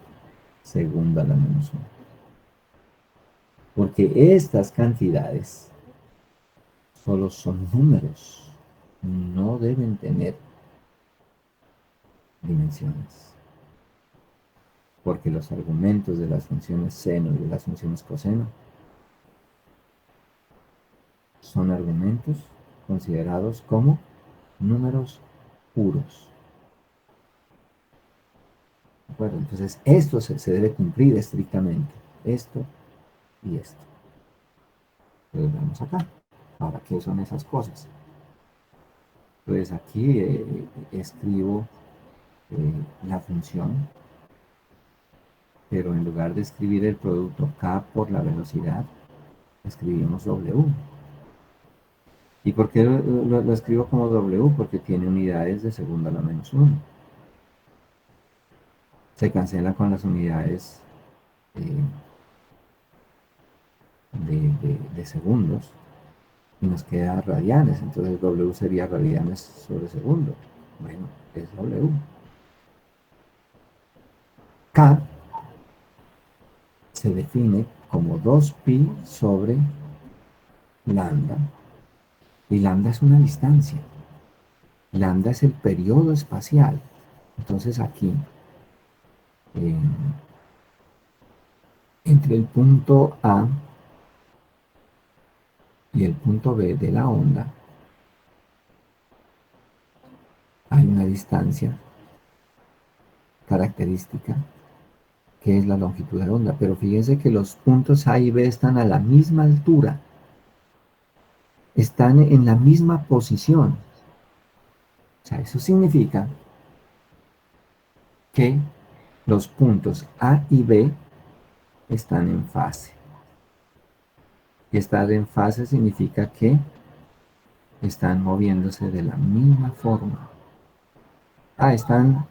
segunda a la menos 1. Porque estas cantidades solo son números, no deben tener dimensiones. Porque los argumentos de las funciones seno y de las funciones coseno son argumentos considerados como números puros. ¿De acuerdo? Entonces esto se debe cumplir estrictamente. Esto y esto. Entonces vamos acá. Ahora, ¿qué son esas cosas? Pues aquí escribo la función, pero en lugar de escribir el producto k por la velocidad, escribimos w. ¿Y por qué lo escribo como w? Porque tiene unidades de segunda a la menos 1. Se cancela con las unidades de segundos y nos queda radianes. Entonces w sería radianes sobre segundo. Bueno, es w. K se define como 2pi sobre lambda, y lambda es una distancia. Lambda es el periodo espacial. Entonces aquí, entre el punto A y el punto B de la onda, hay una distancia característica que es la longitud de onda. Pero fíjense que los puntos A y B están a la misma altura, están en la misma posición. O sea, eso significa que los puntos A y B están en fase. Y estar en fase significa que están moviéndose de la misma forma. Están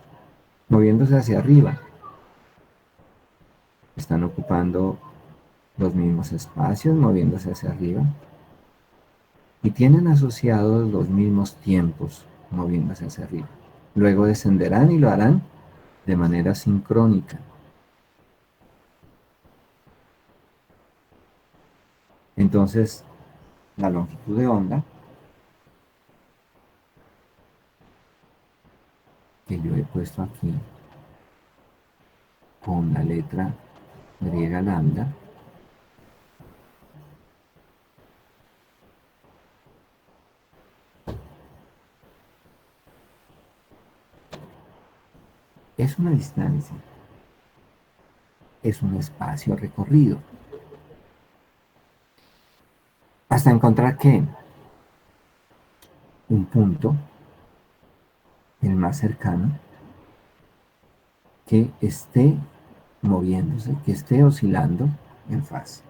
moviéndose hacia arriba. Están ocupando los mismos espacios, moviéndose hacia arriba. Y tienen asociados los mismos tiempos, moviéndose hacia arriba. Luego descenderán y lo harán de manera sincrónica. Entonces, la longitud de onda, que yo he puesto aquí con la letra griega lambda, es una distancia, es un espacio recorrido. Hasta encontrar que un punto, el más cercano, que esté moviéndose, que esté oscilando en fase.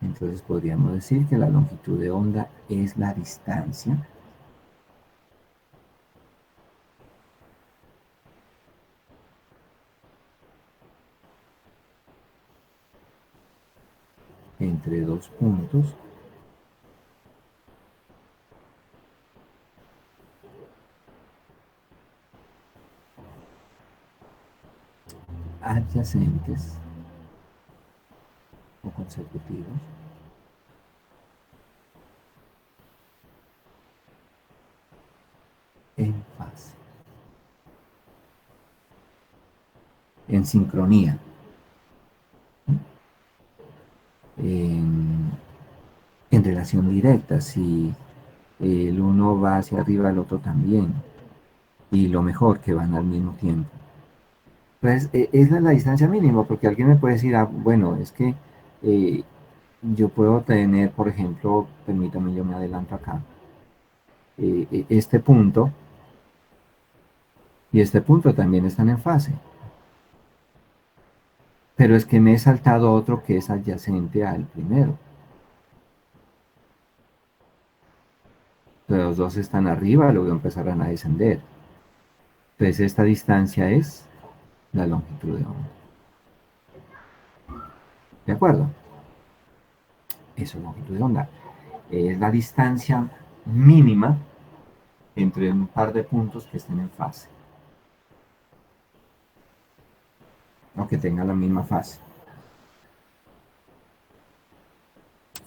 Entonces podríamos decir que la longitud de onda es la distancia entre dos puntos adyacentes o consecutivos en fase, en sincronía, en relación directa. Si el uno va hacia arriba, el otro también, y lo mejor, que van al mismo tiempo. Entonces, esa es la distancia mínima, porque alguien me puede decir, bueno, es que yo puedo tener, por ejemplo, permítame, yo me adelanto acá, este punto y este punto también están en fase. Pero es que me he saltado otro que es adyacente al primero. Los dos están arriba, luego empezarán a descender. Entonces esta distancia es la longitud de onda. ¿De acuerdo? Eso es longitud de onda. Es la distancia mínima entre un par de puntos que estén en fase. O que tengan la misma fase.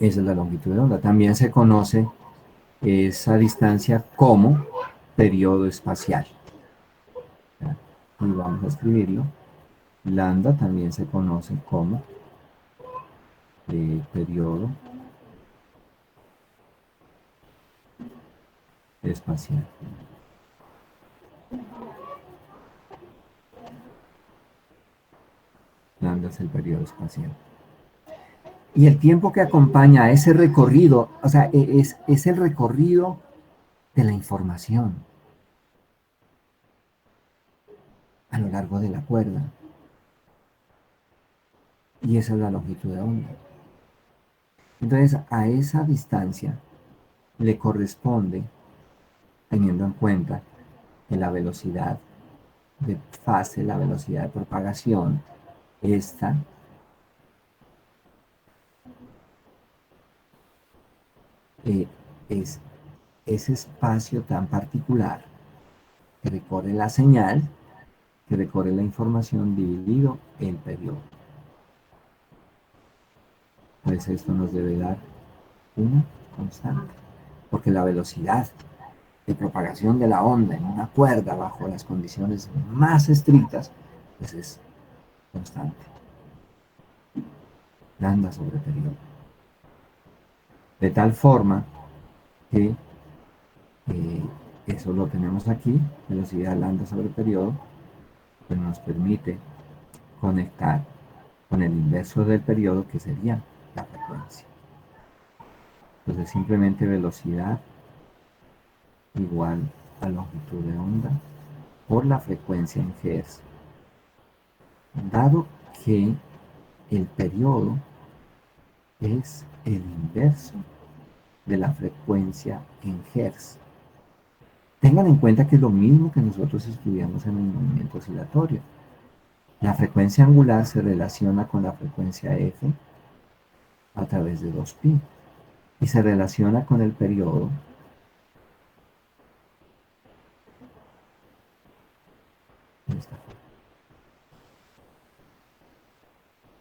Esa es la longitud de onda. También se conoce esa distancia como periodo espacial. Y vamos a escribirlo. Lambda también se conoce como periodo espacial. Lambda es el periodo espacial. Y el tiempo que acompaña a ese recorrido, o sea, es el recorrido de la información a lo largo de la cuerda. Y esa es la longitud de onda. Entonces, a esa distancia le corresponde, teniendo en cuenta que la velocidad de fase, la velocidad de propagación, esta es ese espacio tan particular que recorre la señal, que recorre la información dividido en periodo. Pues esto nos debe dar una constante, porque la velocidad de propagación de la onda en una cuerda bajo las condiciones más estrictas, pues es constante. Lambda sobre periodo. De tal forma que eso lo tenemos aquí, velocidad lambda sobre periodo, que nos permite conectar con el inverso del periodo, que sería la frecuencia. Entonces simplemente velocidad igual a longitud de onda por la frecuencia en Hz. Dado que el periodo es el inverso de la frecuencia en Hz. Tengan en cuenta que es lo mismo que nosotros estudiamos en el movimiento oscilatorio. La frecuencia angular se relaciona con la frecuencia f a través de 2pi y se relaciona con el periodo de esta forma.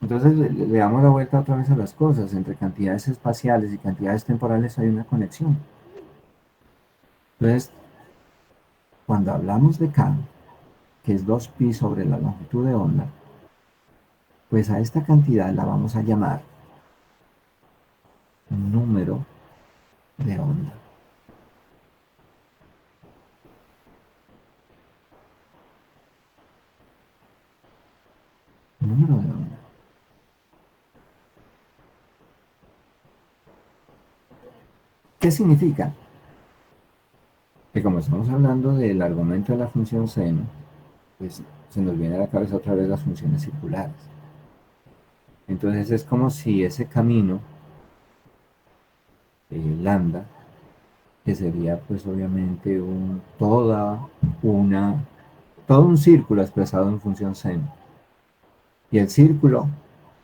Entonces le damos la vuelta otra vez a las cosas. Entre cantidades espaciales y cantidades temporales hay una conexión. Entonces, cuando hablamos de k, que es 2pi sobre la longitud de onda, pues a esta cantidad la vamos a llamar número de onda. Número de onda. ¿Qué significa? Que como estamos hablando del argumento de la función seno, pues se nos viene a la cabeza otra vez las funciones circulares. Entonces es como si ese camino, lambda, que sería pues obviamente todo un círculo expresado en función seno. Y el círculo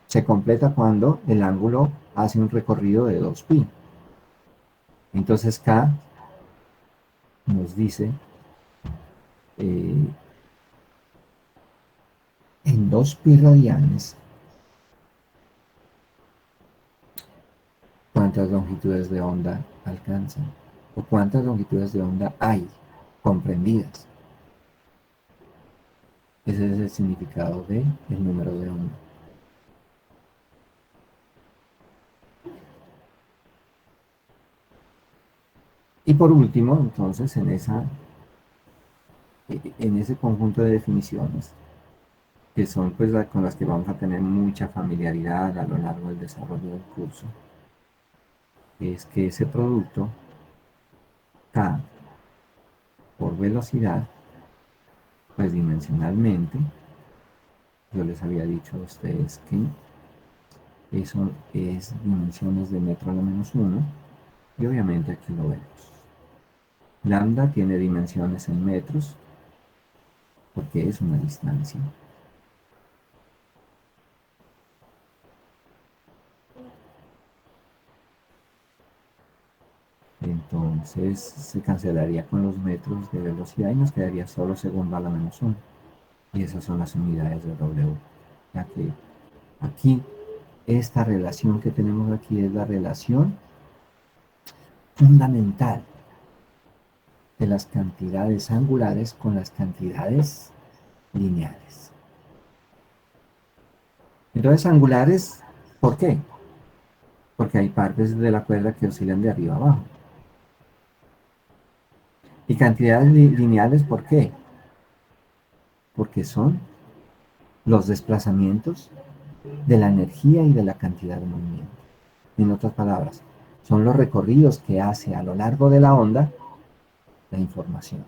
se completa cuando el ángulo hace un recorrido de 2pi. Entonces K nos dice en 2pi radianes cuántas longitudes de onda alcanzan o cuántas longitudes de onda hay comprendidas. Ese es el significado del número de onda. Y por último, entonces, en ese conjunto de definiciones, que son pues con las que vamos a tener mucha familiaridad a lo largo del desarrollo del curso, es que ese producto, K, por velocidad, pues dimensionalmente, yo les había dicho a ustedes que eso es dimensiones de metro a la -1, y obviamente aquí lo vemos. Lambda tiene dimensiones en metros, porque es una distancia. Entonces se cancelaría con los metros de velocidad y nos quedaría solo segundo a la -1. Y esas son las unidades de W. Ya que aquí, esta relación que tenemos aquí es la relación fundamental de las cantidades angulares con las cantidades lineales. Entonces, angulares, ¿por qué? Porque hay partes de la cuerda que oscilan de arriba a abajo. Y cantidades lineales, ¿por qué? Porque son los desplazamientos de la energía y de la cantidad de movimiento. En otras palabras, son los recorridos que hace a lo largo de la onda la información.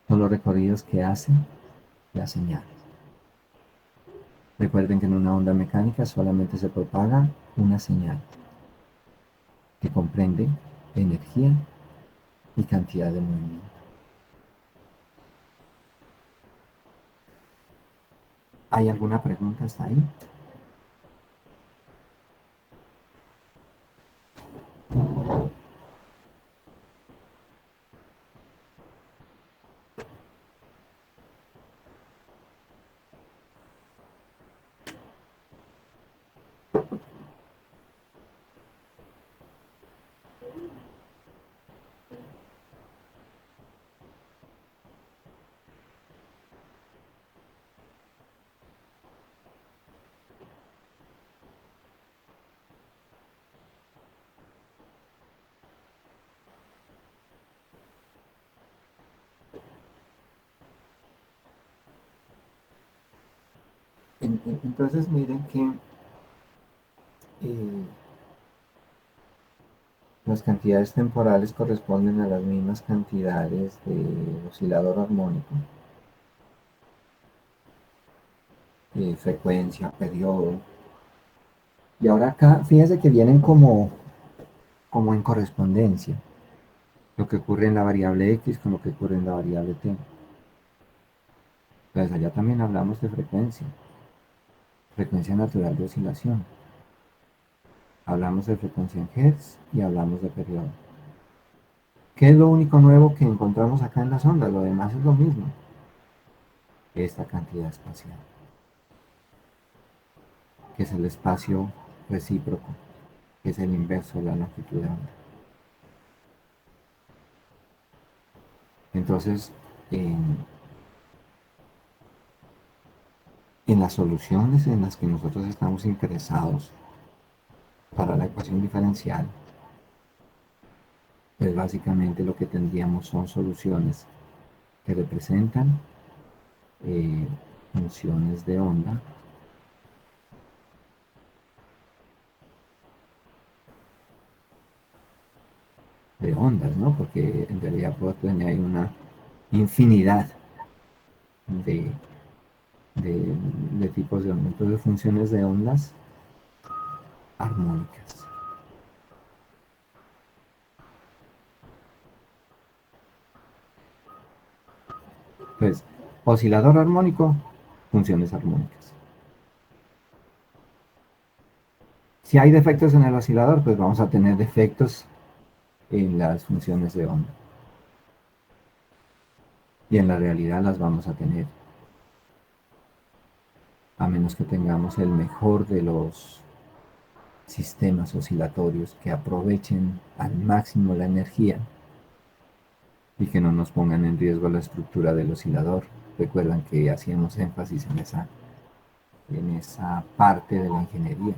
Son los recorridos que hace la señal. Recuerden que en una onda mecánica solamente se propaga una señal que comprende energía y cantidad de movimiento. ¿Hay alguna pregunta hasta ahí? Entonces miren que las cantidades temporales corresponden a las mismas cantidades de oscilador armónico, frecuencia, periodo. Y ahora acá, fíjense que vienen como en correspondencia, lo que ocurre en la variable X con lo que ocurre en la variable T. Entonces allá también hablamos de frecuencia natural de oscilación. Hablamos de frecuencia en Hertz y hablamos de periodo. ¿Qué es lo único nuevo que encontramos acá en las ondas? Lo demás es lo mismo. Esta cantidad espacial, que es el espacio recíproco, que es el inverso de la longitud de onda. Entonces, en las soluciones en las que nosotros estamos interesados para la ecuación diferencial, pues básicamente lo que tendríamos son soluciones que representan funciones de ondas, ¿no? Porque en realidad puedo tener ahí una infinidad de, de tipos de ondas. Entonces, funciones de ondas armónicas. Entonces, oscilador armónico, funciones armónicas. Si hay defectos en el oscilador, pues vamos a tener defectos en las funciones de onda. Y en la realidad las vamos a tener, a menos que tengamos el mejor de los sistemas oscilatorios que aprovechen al máximo la energía y que no nos pongan en riesgo la estructura del oscilador. Recuerdan que hacíamos énfasis en esa parte de la ingeniería.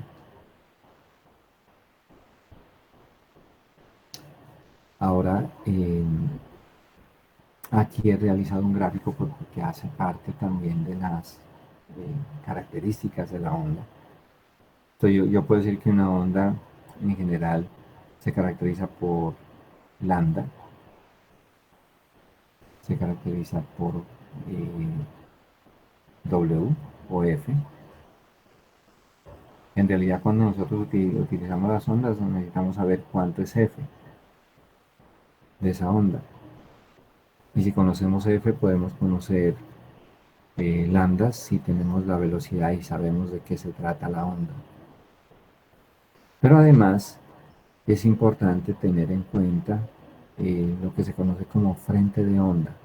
Ahora, aquí he realizado un gráfico porque hace parte también de las características de la onda. Entonces yo puedo decir que una onda en general se caracteriza por lambda, se caracteriza por W o F. En realidad cuando nosotros utilizamos las ondas necesitamos saber cuánto es F de esa onda. Y si conocemos F podemos conocer lambda si tenemos la velocidad y sabemos de qué se trata la onda. Pero además es importante tener en cuenta lo que se conoce como frente de onda.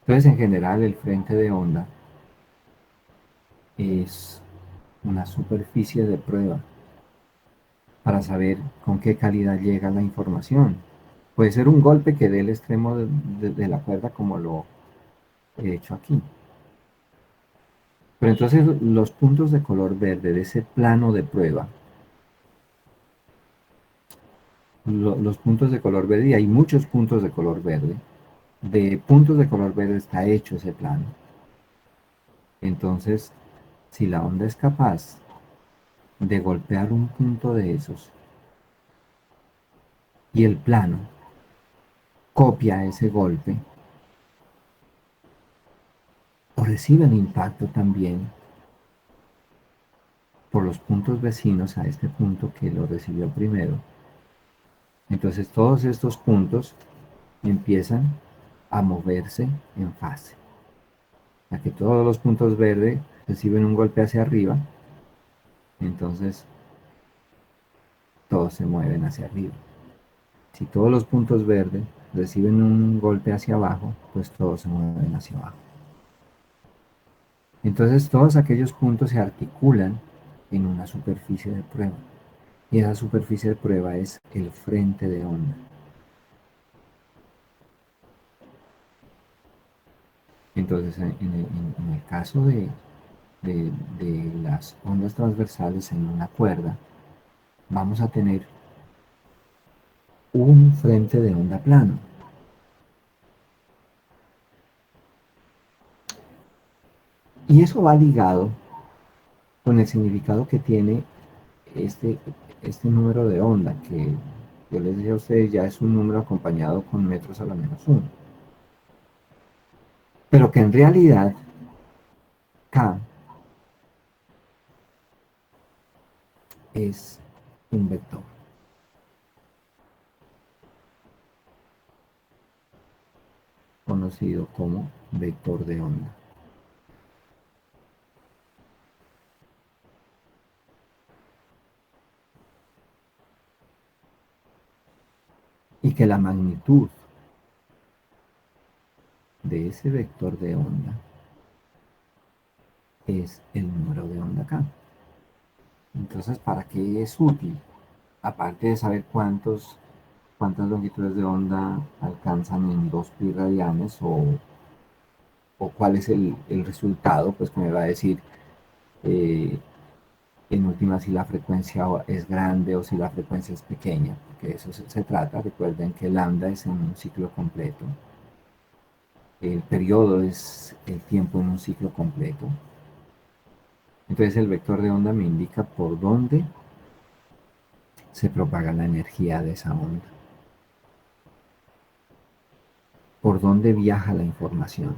Entonces, en general, el frente de onda es una superficie de prueba para saber con qué calidad llega la información. Puede ser un golpe que dé el extremo de la cuerda como lo he hecho aquí. Pero entonces los puntos de color verde de ese plano de prueba, los puntos de color verde, y hay muchos puntos de color verde, de puntos de color verde está hecho ese plano. Entonces, si la onda es capaz de golpear un punto de esos y el plano copia ese golpe o recibe el impacto también por los puntos vecinos a este punto que lo recibió primero, entonces todos estos puntos empiezan a moverse en fase. A que todos los puntos verdes reciben un golpe hacia arriba, entonces todos se mueven hacia arriba. Si todos los puntos verdes reciben un golpe hacia abajo, pues todos se mueven hacia abajo. Entonces todos aquellos puntos se articulan en una superficie de prueba. Y esa superficie de prueba es el frente de onda. Entonces, en el caso de las ondas transversales en una cuerda, vamos a tener un frente de onda plano. Y eso va ligado con el significado que tiene este, este número de onda, que yo les dije a ustedes ya es un número acompañado con metros a la menos uno. Pero que en realidad K es un vector, conocido como vector de onda. Y que la magnitud de ese vector de onda es el número de onda K. Entonces, ¿para qué es útil? Aparte de saber cuántas longitudes de onda alcanzan en 2 pi radianes o cuál es el resultado, pues que me va a decir eh, en última si la frecuencia es grande o si la frecuencia es pequeña, porque de eso se trata. Recuerden que lambda es en un ciclo completo, el periodo es el tiempo en un ciclo completo. Entonces el vector de onda me indica por dónde se propaga la energía de esa onda, por dónde viaja la información.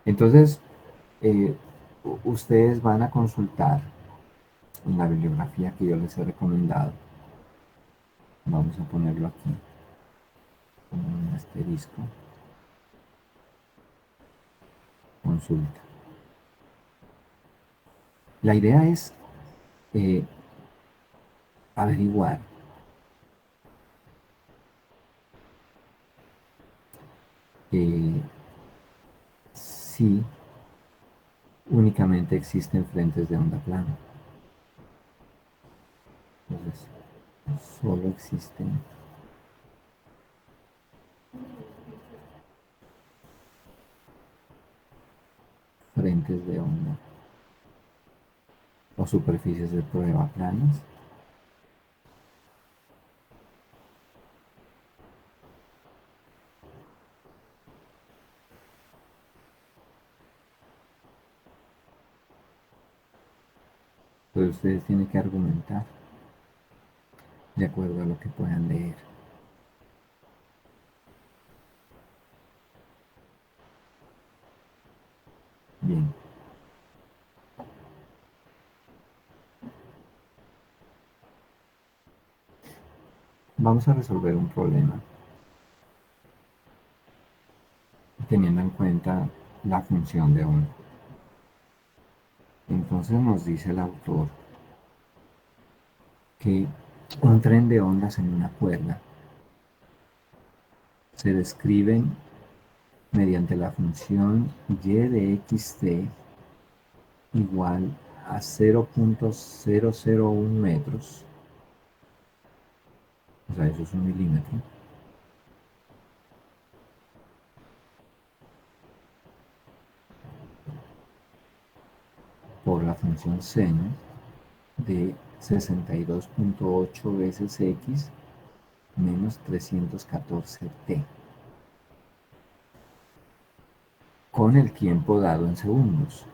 Entonces, eh, ustedes van a consultar en la bibliografía que yo les he recomendado. Vamos a ponerlo aquí, con un asterisco. Consulta. La idea es eh, averiguar si únicamente existen frentes de onda plana. Entonces, solo existen frentes de onda o superficies de prueba planas. Entonces ustedes tienen que argumentar de acuerdo a lo que puedan leer. Bien. Vamos a resolver un problema teniendo en cuenta la función de onda. Entonces nos dice el autor que un tren de ondas en una cuerda se describen mediante la función y de xt igual a 0.001 metros, o sea, eso es un milímetro, por la función seno de 62.8 veces x menos 314t, con el tiempo dado en segundos.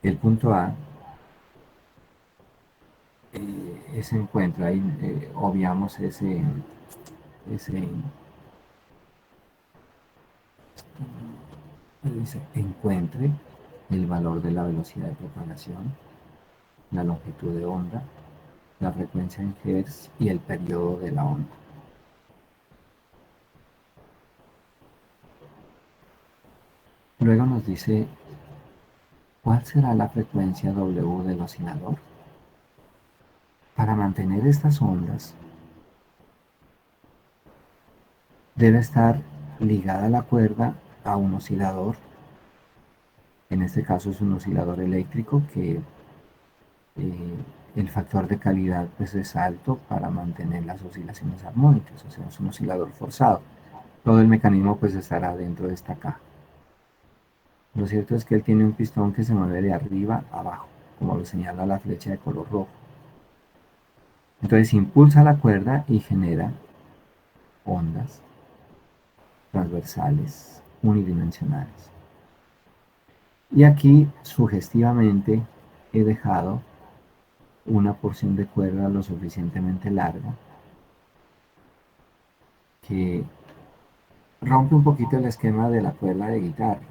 El punto A se encuentra ahí, obviamos ese dice, encuentre el valor de la velocidad de propagación, la longitud de onda, la frecuencia en Hertz y el periodo de la onda. Luego nos dice, ¿cuál será la frecuencia W del oscilador? Para mantener estas ondas, debe estar ligada la cuerda a un oscilador. En este caso es un oscilador eléctrico que el factor de calidad pues, es alto para mantener las oscilaciones armónicas, o sea, es un oscilador forzado. Todo el mecanismo pues estará dentro de esta caja. Lo cierto es que él tiene un pistón que se mueve de arriba a abajo, como lo señala la flecha de color rojo. Entonces impulsa la cuerda y genera ondas transversales unidimensionales. Y aquí sugestivamente he dejado una porción de cuerda lo suficientemente larga que rompe un poquito el esquema de la cuerda de guitarra.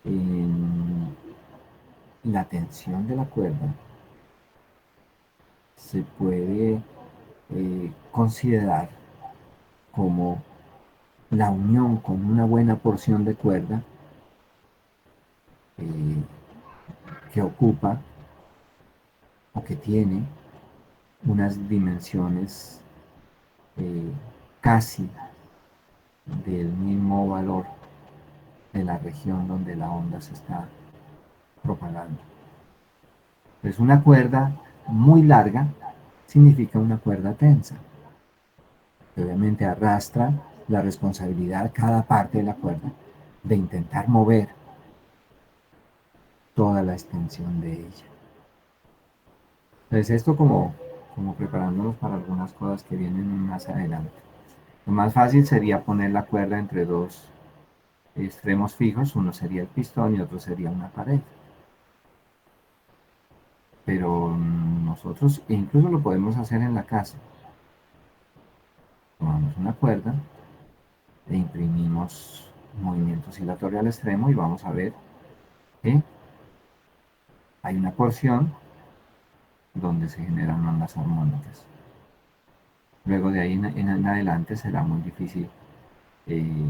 En la tensión de la cuerda se puede considerar como la unión con una buena porción de cuerda eh, que ocupa o que tiene unas dimensiones eh, casi del mismo valor de la región donde la onda se está propagando. Entonces una cuerda muy larga significa una cuerda tensa. Obviamente arrastra la responsabilidad cada parte de la cuerda de intentar mover toda la extensión de ella. Entonces esto como preparándonos para algunas cosas que vienen más adelante. Lo más fácil sería poner la cuerda entre dos extremos fijos, uno sería el pistón y otro sería una pared. Pero nosotros incluso lo podemos hacer en la casa. Tomamos una cuerda e imprimimos movimiento oscilatorio al extremo y vamos a ver que hay una porción donde se generan ondas armónicas. Luego de ahí en adelante será muy difícil eh,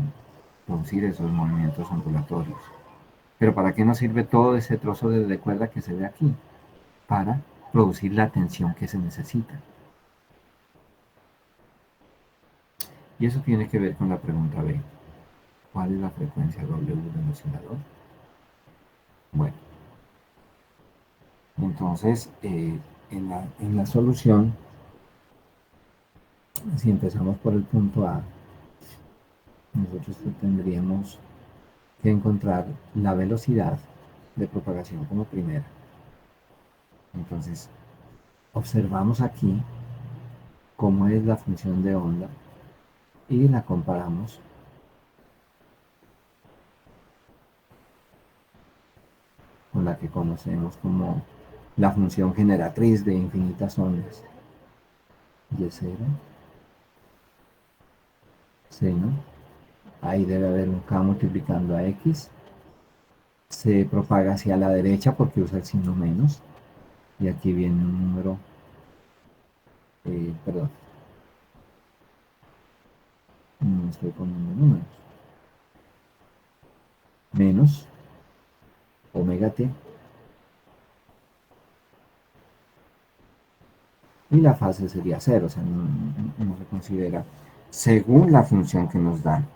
producir esos movimientos ondulatorios. Pero ¿para qué nos sirve todo ese trozo de cuerda que se ve aquí? Para producir la tensión que se necesita. Y eso tiene que ver con la pregunta B. ¿Cuál es la frecuencia W del oscilador? Bueno, entonces en la solución, si empezamos por el punto A, nosotros tendríamos que encontrar la velocidad de propagación como primera. Entonces, observamos aquí cómo es la función de onda y la comparamos con la que conocemos como la función generatriz de infinitas ondas. Y0, seno, ahí debe haber un K multiplicando a X, se propaga hacia la derecha porque usa el signo menos, y aquí viene un número, perdón, no estoy poniendo números, menos omega t, y la fase sería cero, o sea, no se considera según la función que nos dan,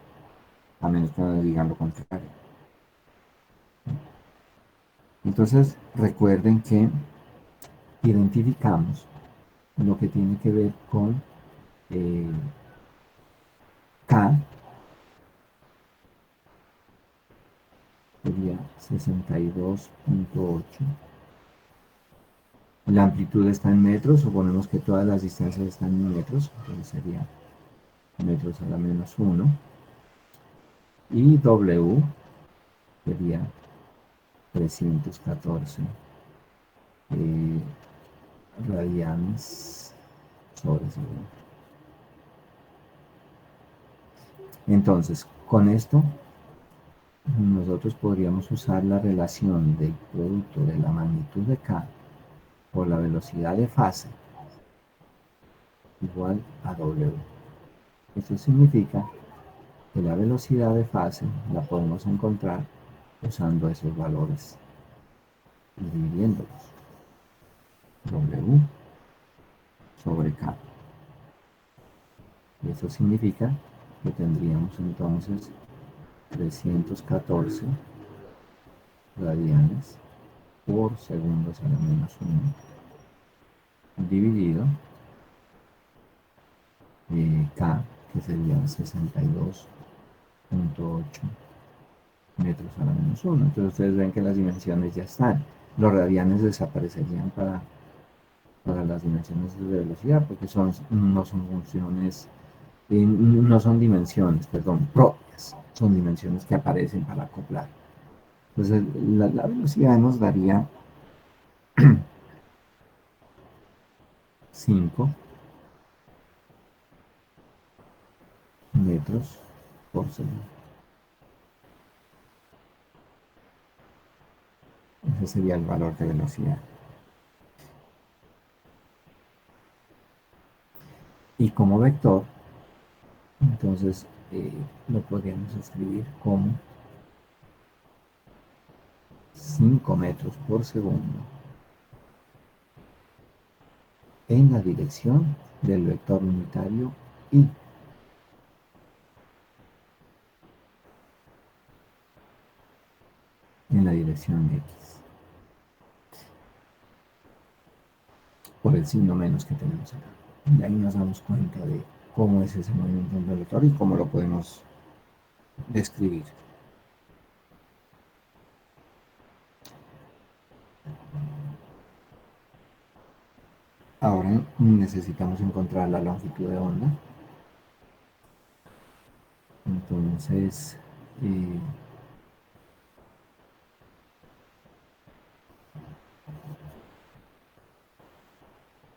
a menos que nos digan lo contrario. Entonces, recuerden que identificamos lo que tiene que ver con K, sería 62.8. La amplitud está en metros, suponemos que todas las distancias están en metros, entonces sería metros a la menos 1. Y W sería 314 radianes sobre segundo. Entonces, con esto nosotros podríamos usar la relación del producto de la magnitud de K por la velocidad de fase igual a W. Esto significa que la velocidad de fase la podemos encontrar usando esos valores y dividiéndolos. W sobre K. Y eso significa que tendríamos entonces 314 radianes por segundos a la menos 1 dividido K, que sería 62.8 metros a la menos 1. Entonces ustedes ven que las dimensiones ya están. Los radianes desaparecerían para las dimensiones de velocidad porque no son funciones no son dimensiones, perdón, propias, son dimensiones que aparecen para acoplar. Entonces la velocidad nos daría 5 metros por segundo. Ese sería el valor de velocidad. Y como vector, entonces lo podríamos escribir como 5 metros por segundo en la dirección del vector unitario y en la dirección X, por el signo menos que tenemos acá. Y ahí nos damos cuenta de cómo es ese movimiento del vector y cómo lo podemos describir. Ahora necesitamos encontrar la longitud de onda. Entonces,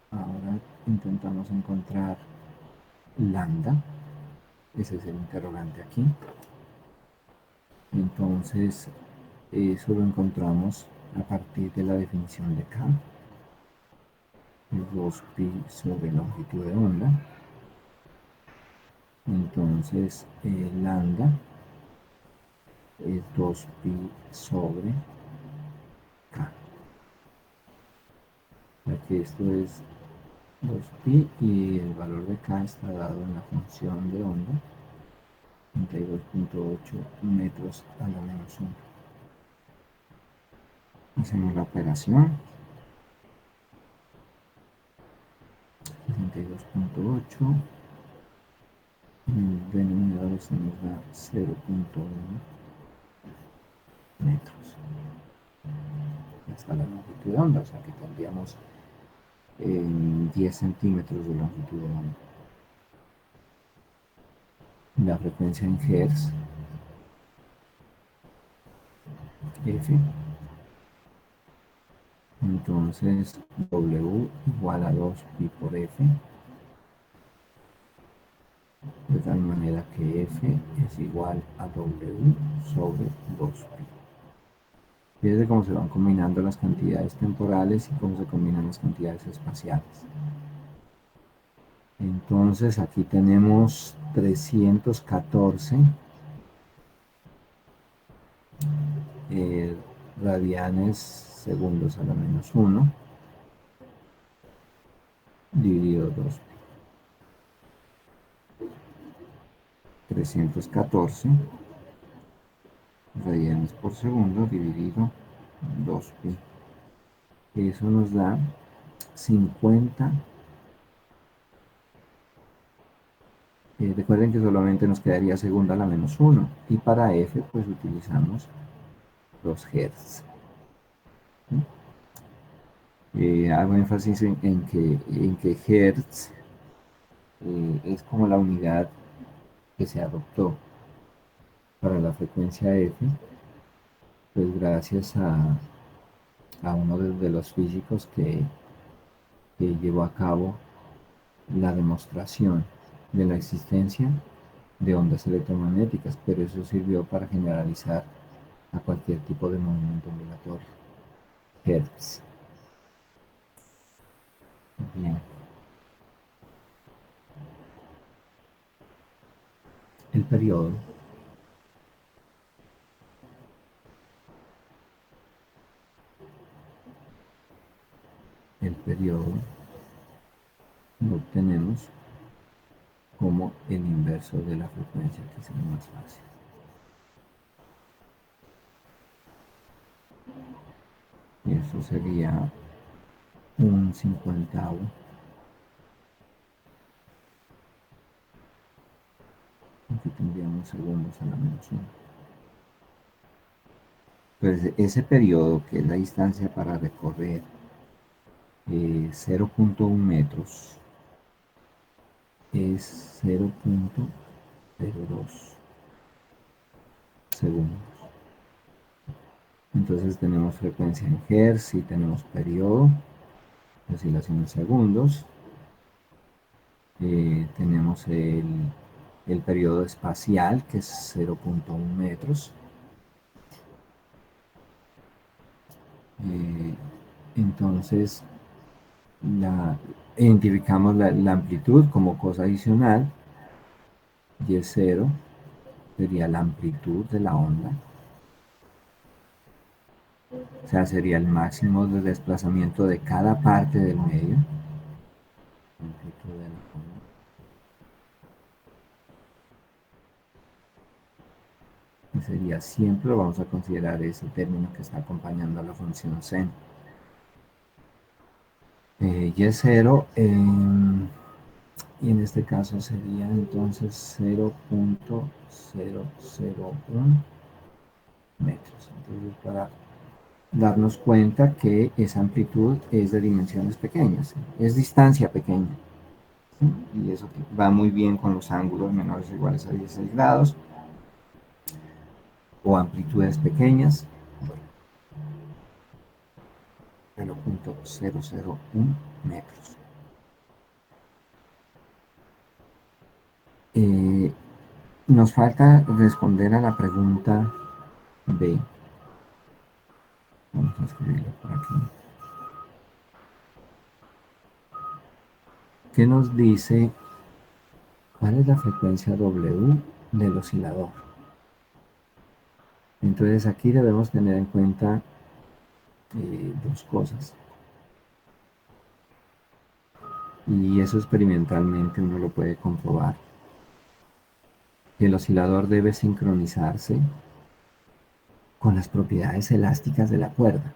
ahora intentamos encontrar lambda. Ese es el interrogante aquí. Entonces, eso lo encontramos a partir de la definición de K. Es 2pi sobre longitud de onda. Entonces, lambda es 2pi sobre K. Ya que esto es 2pi y el valor de K está dado en la función de onda, 32.8 metros a la menos 1. Hacemos la operación. 62.8. El denominador se nos da 0.1 metros. Está la longitud de onda, o sea que tendríamos 10 centímetros de longitud de onda. La frecuencia en Hertz, F. Entonces, W igual a 2pi por F. De tal manera que F es igual a W sobre 2pi. Fíjense cómo se van combinando las cantidades temporales y cómo se combinan las cantidades espaciales. Entonces aquí tenemos 314 radianes segundos a la menos 1 dividido 2pi. 314 radianes por segundo dividido 2pi. Eso nos da 50. Recuerden que solamente nos quedaría segundo a la menos 1. Y para F pues utilizamos los hertz. Hago énfasis en que hertz es como la unidad que se adoptó para la frecuencia F, pues gracias a uno de los físicos que llevó a cabo la demostración de la existencia de ondas electromagnéticas, pero eso sirvió para generalizar a cualquier tipo de movimiento ondulatorio. Hertz. Bien. El periodo lo obtenemos como el inverso de la frecuencia, que es el más fácil. Y eso sería un 50avo aquí tendríamos segundos a la menos 1. Pues ese periodo, que es la distancia para recorrer 0.1 metros, es 0.02 segundos. Entonces tenemos frecuencia en hertz y tenemos periodo, oscilación en segundos. Tenemos el periodo espacial, que es 0.1 metros. Entonces, identificamos la amplitud como cosa adicional, y es 0, sería la amplitud de la onda. O sea, sería el máximo de desplazamiento de cada parte del medio. Amplitud de la onda. Y sería siempre, vamos a considerar ese término que está acompañando a la función sen. Y es 0, y en este caso sería entonces 0.001 metros. Entonces, para darnos cuenta que esa amplitud es de dimensiones pequeñas, es distancia pequeña. ¿Sí? Y eso va muy bien con los ángulos menores o iguales a 16 grados o amplitudes pequeñas. 0.001 metros. Nos falta responder a la pregunta B. Vamos a escribirlo por aquí. ¿Qué nos dice cuál es la frecuencia W del oscilador? Entonces aquí debemos tener en cuenta dos cosas. Y eso experimentalmente uno lo puede comprobar. El oscilador debe sincronizarse con las propiedades elásticas de la cuerda.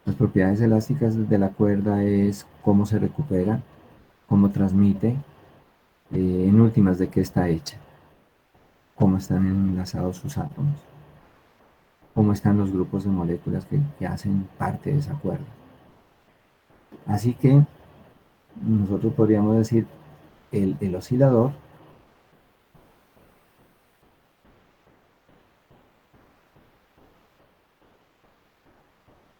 Las propiedades elásticas de la cuerda es cómo se recupera, cómo transmite, en últimas de qué está hecha, cómo están enlazados sus átomos, cómo están los grupos de moléculas que hacen parte de esa cuerda. Así que nosotros podríamos decir el oscilador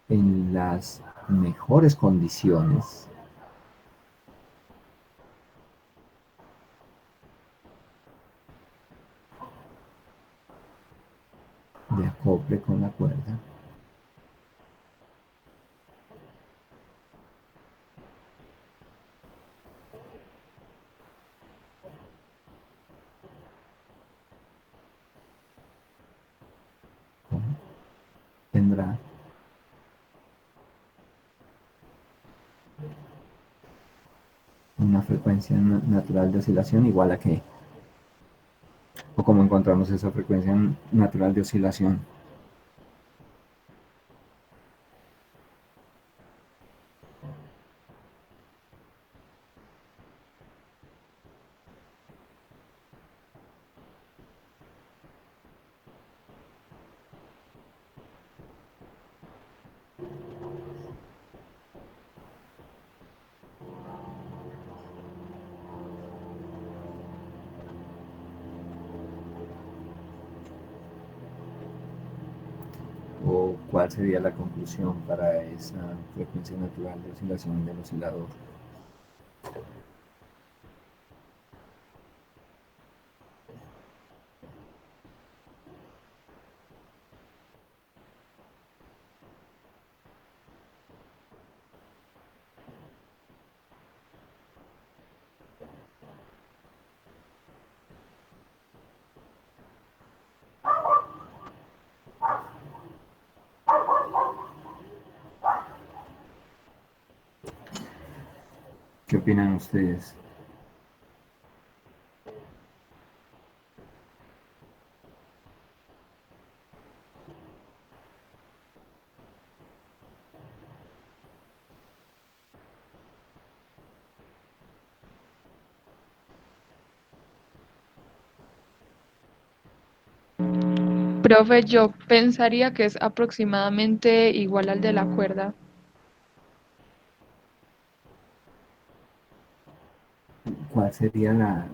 en las mejores condiciones de acople con la cuerda tendrá una frecuencia natural de oscilación igual a qué, o cómo encontramos esa frecuencia natural de oscilación. ¿O cuál sería la conclusión para esa frecuencia natural de oscilación del oscilador? ¿Qué opinan ustedes? Profe, yo pensaría que es aproximadamente igual al de la cuerda. ¿Cuál sería la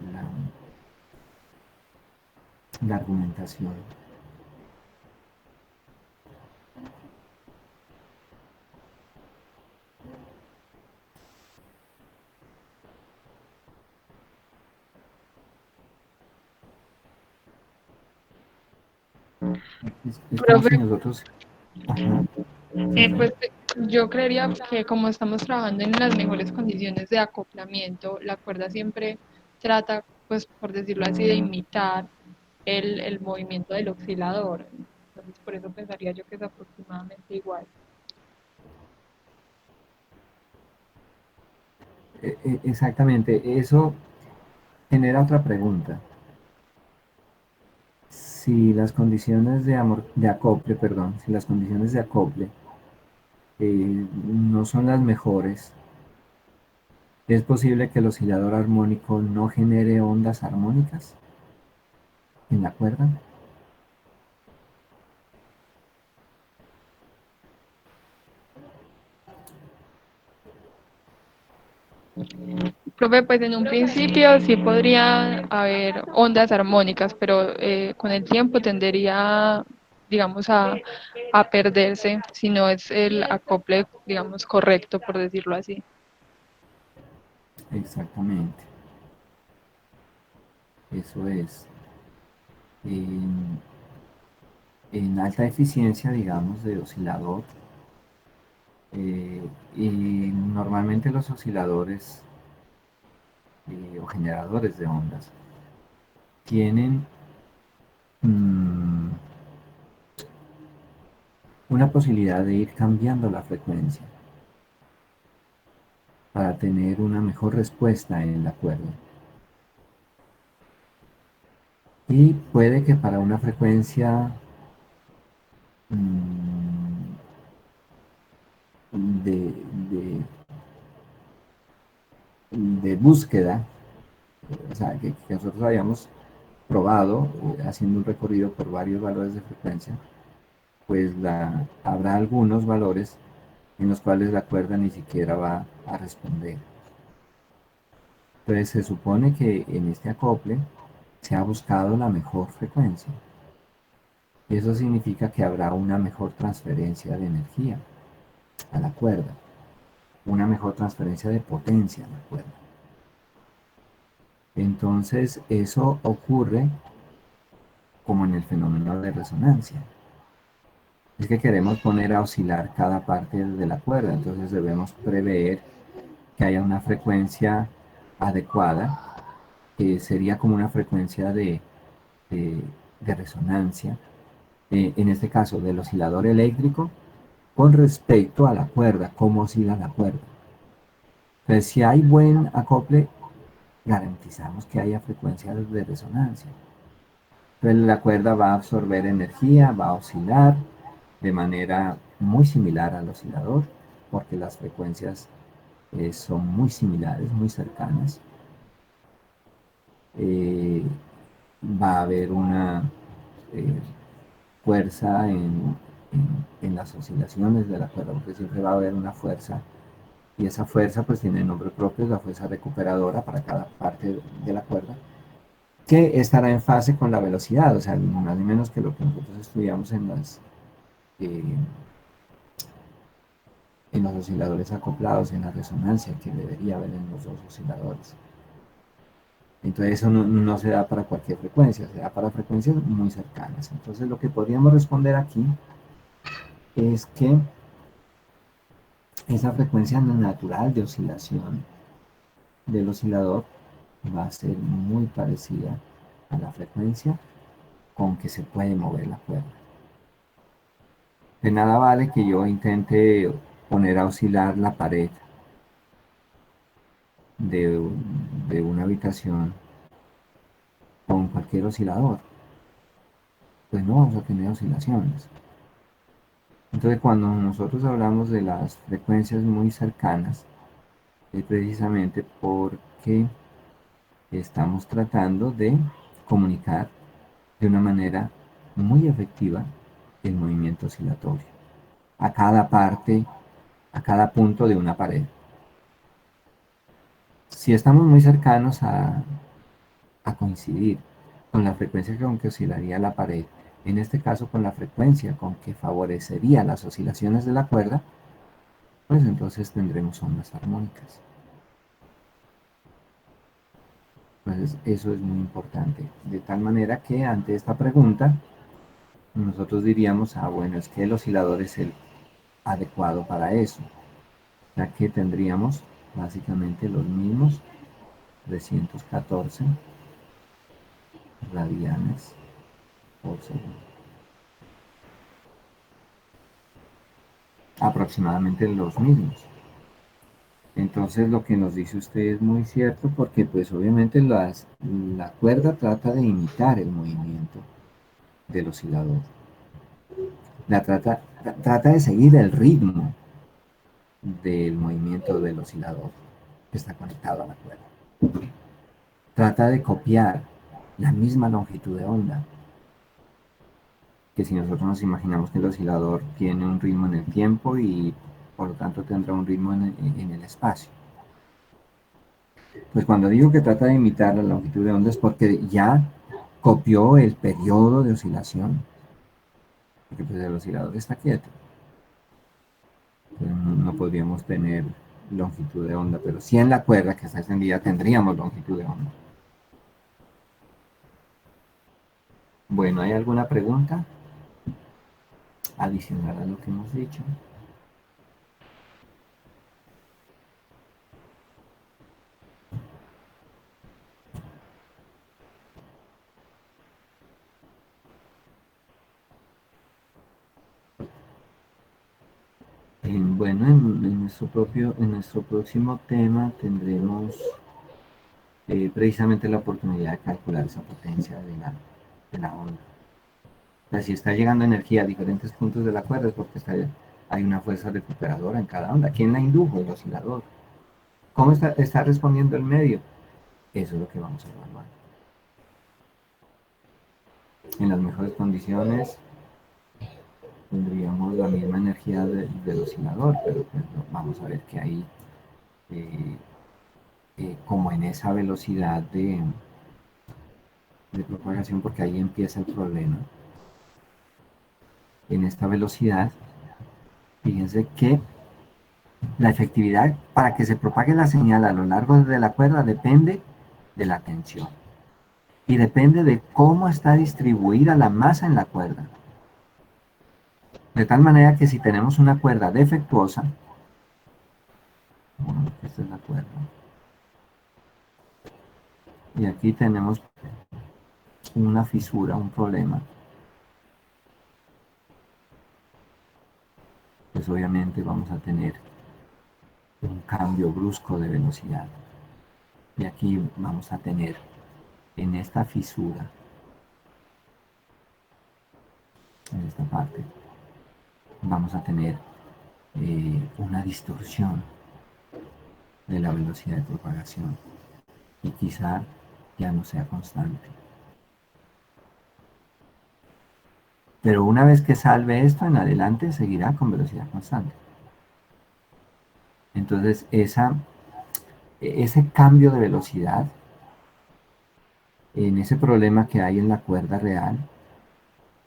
argumentación? Es como Profe, si nosotros... Ajá. pues yo creería que como estamos trabajando en las mejores condiciones de acoplamiento, la cuerda siempre trata, pues por decirlo así, de imitar el movimiento del oscilador. Entonces, por eso pensaría yo que es aproximadamente igual. Exactamente, eso genera otra pregunta. Si las condiciones de acople, perdón, si las condiciones de acople no son las mejores, ¿es posible que el oscilador armónico no genere ondas armónicas en la cuerda? Profe, pues en un principio sí podría haber ondas armónicas, pero con el tiempo tendería, digamos, a perderse si no es el acople, digamos, correcto, por decirlo así. Exactamente, eso es. En, en alta eficiencia, digamos, de oscilador, y normalmente los osciladores o generadores de ondas tienen mm, una posibilidad de ir cambiando la frecuencia para tener una mejor respuesta en la cuerda. Y puede que para una frecuencia mm, de, de- de búsqueda, o sea, que nosotros hayamos probado, haciendo un recorrido por varios valores de frecuencia, pues habrá algunos valores en los cuales la cuerda ni siquiera va a responder. Entonces se supone que en este acople se ha buscado la mejor frecuencia. Y eso significa que habrá una mejor transferencia de energía a la cuerda, una mejor transferencia de potencia a la cuerda. Entonces eso ocurre como en el fenómeno de resonancia. Es que queremos poner a oscilar cada parte de la cuerda, entonces debemos prever que haya una frecuencia adecuada, que sería como una frecuencia de- de resonancia, en este caso del oscilador eléctrico, con respecto a la cuerda, cómo oscila la cuerda. Entonces, si hay buen acople, garantizamos que haya frecuencias de resonancia. Entonces, la cuerda va a absorber energía, va a oscilar de manera muy similar al oscilador, porque las frecuencias son muy similares, muy cercanas. Eh, Va a haber una eh, fuerza en las oscilaciones de la cuerda, porque siempre va a haber una fuerza. Y esa fuerza pues tiene nombre propio, es la fuerza recuperadora para cada parte de la cuerda, que estará en fase con la velocidad, o sea, ni más ni menos que lo que nosotros estudiamos eh, en los osciladores acoplados, en la resonancia que debería haber en los dos osciladores. Entonces eso no se da para cualquier frecuencia, se da para frecuencias muy cercanas. Entonces lo que podríamos responder aquí es que esa frecuencia natural de oscilación del oscilador va a ser muy parecida a la frecuencia con que se puede mover la cuerda. De nada vale que yo intente poner a oscilar la pared de, de una habitación con cualquier oscilador. Pues no vamos a tener oscilaciones. Entonces cuando nosotros hablamos de las frecuencias muy cercanas, es precisamente porque estamos tratando de comunicar de una manera muy efectiva el movimiento oscilatorio a cada parte, a cada punto de una pared. Si estamos muy cercanos a coincidir con la frecuencia con que oscilaría la pared, en este caso con la frecuencia con que favorecería las oscilaciones de la cuerda, pues entonces tendremos ondas armónicas. Entonces eso es muy importante. De tal manera que ante esta pregunta, nosotros diríamos, bueno, es que el oscilador es el adecuado para eso, ya que tendríamos básicamente los mismos 314 radianes por segundo. Aproximadamente los mismos. Entonces lo que nos dice usted es muy cierto porque pues obviamente la cuerda trata de imitar el movimiento del oscilador. Trata de seguir el ritmo del movimiento del oscilador que está conectado a la cuerda. Trata de copiar la misma longitud de onda. Que si nosotros nos imaginamos que el oscilador tiene un ritmo en el tiempo y por lo tanto tendrá un ritmo en el espacio. Pues cuando digo que trata de imitar la longitud de onda es porque ya copió el periodo de oscilación. Porque pues el oscilador está quieto. Pues no podríamos tener longitud de onda, pero si en la cuerda que está extendida tendríamos longitud de onda. Bueno, ¿hay alguna pregunta adicional a lo que hemos dicho? Bueno, en nuestro próximo tema tendremos precisamente la oportunidad de calcular esa potencia de la onda. O sea, si está llegando energía a diferentes puntos de la cuerda es porque hay una fuerza recuperadora en cada onda. ¿Quién la indujo? El oscilador. ¿Cómo está respondiendo el medio? Eso es lo que vamos a evaluar. En las mejores condiciones tendríamos la misma energía del oscilador, pero pues, vamos a ver que ahí, como en esa velocidad de propagación, porque ahí empieza el problema. En esta velocidad, fíjense que la efectividad para que se propague la señal a lo largo de la cuerda depende de la tensión y depende de cómo está distribuida la masa en la cuerda. De tal manera que si tenemos una cuerda defectuosa, bueno, esta es la cuerda, y aquí tenemos una fisura, un problema, pues obviamente vamos a tener un cambio brusco de velocidad. Y aquí vamos a tener en esta fisura, en esta parte, vamos a tener una distorsión de la velocidad de propagación y quizá ya no sea constante. Pero una vez que salve esto en adelante seguirá con velocidad constante. Entonces ese cambio de velocidad en ese problema que hay en la cuerda real,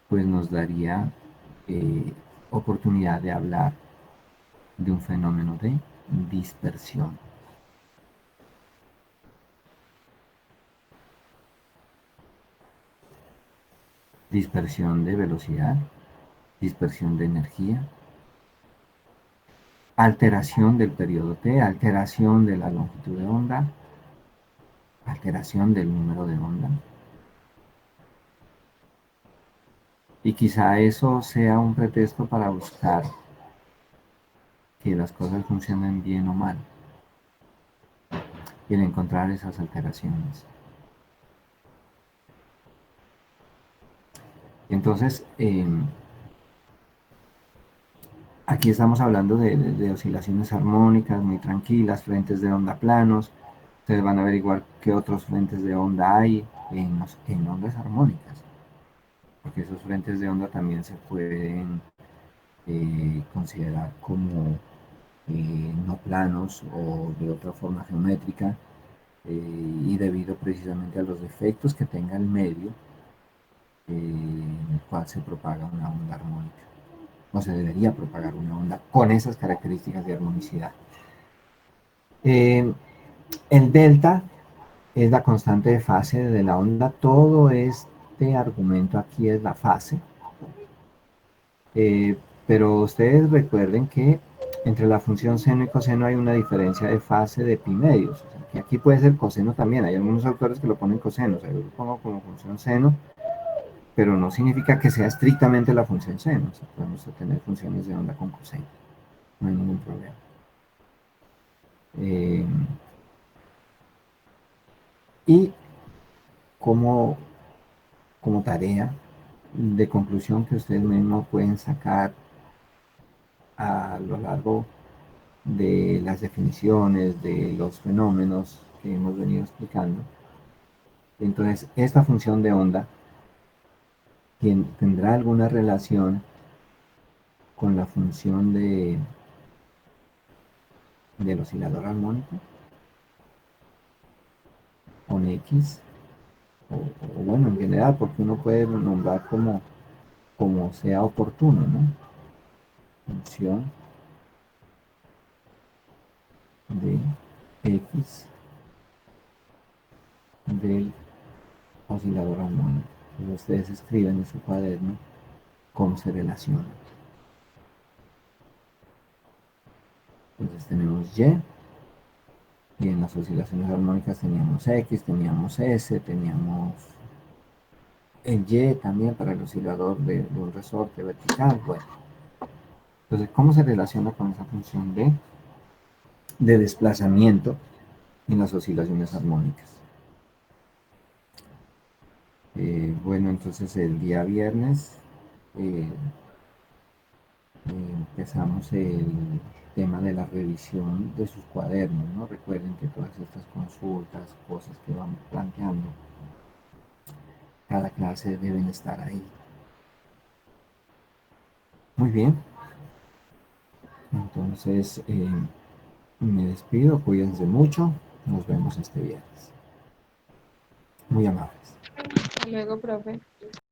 pues nos daría oportunidad de hablar de un fenómeno de dispersión. Dispersión de velocidad, dispersión de energía, alteración del periodo T, alteración de la longitud de onda, alteración del número de onda. Y quizá eso sea un pretexto para buscar que las cosas funcionen bien o mal, y el encontrar esas alteraciones. Entonces, aquí estamos hablando de oscilaciones armónicas muy tranquilas, frentes de onda planos. Ustedes van a averiguar qué otros frentes de onda hay en ondas armónicas, porque esos frentes de onda también se pueden considerar como no planos o de otra forma geométrica, y debido precisamente a los defectos que tenga el medio en el cual se propaga una onda armónica, o se debería propagar una onda con esas características de armonicidad. El delta es la constante de fase de la onda. Todo este argumento aquí es la fase. Pero ustedes recuerden que entre la función seno y coseno hay una diferencia de fase de pi medios. O sea, que aquí puede ser coseno también. Hay algunos autores que lo ponen coseno. O sea, yo lo pongo como función seno, pero no significa que sea estrictamente la función seno. O sea, podemos tener funciones de onda con coseno. No hay ningún problema. Eh, y como, como tarea de conclusión que ustedes mismos pueden sacar a lo largo de las definiciones de los fenómenos que hemos venido explicando. Entonces, esta función de onda tendrá alguna relación con la función del oscilador armónico, con X, o bueno, en general, porque uno puede nombrar como sea oportuno, ¿no? Función de X del oscilador armónico. Entonces ustedes escriben en su cuaderno cómo se relaciona. Entonces tenemos y en las oscilaciones armónicas teníamos X, teníamos S, teníamos el Y también para el oscilador de un resorte vertical. Bueno, entonces, ¿cómo se relaciona con esa función de desplazamiento en las oscilaciones armónicas? Bueno, entonces el día viernes eh, empezamos el tema de la revisión de sus cuadernos, ¿no? Recuerden que todas estas consultas, cosas que vamos planteando, cada clase deben estar ahí. Muy bien, entonces me despido, cuídense mucho, nos vemos este viernes. Muy amables. Hasta luego, profe.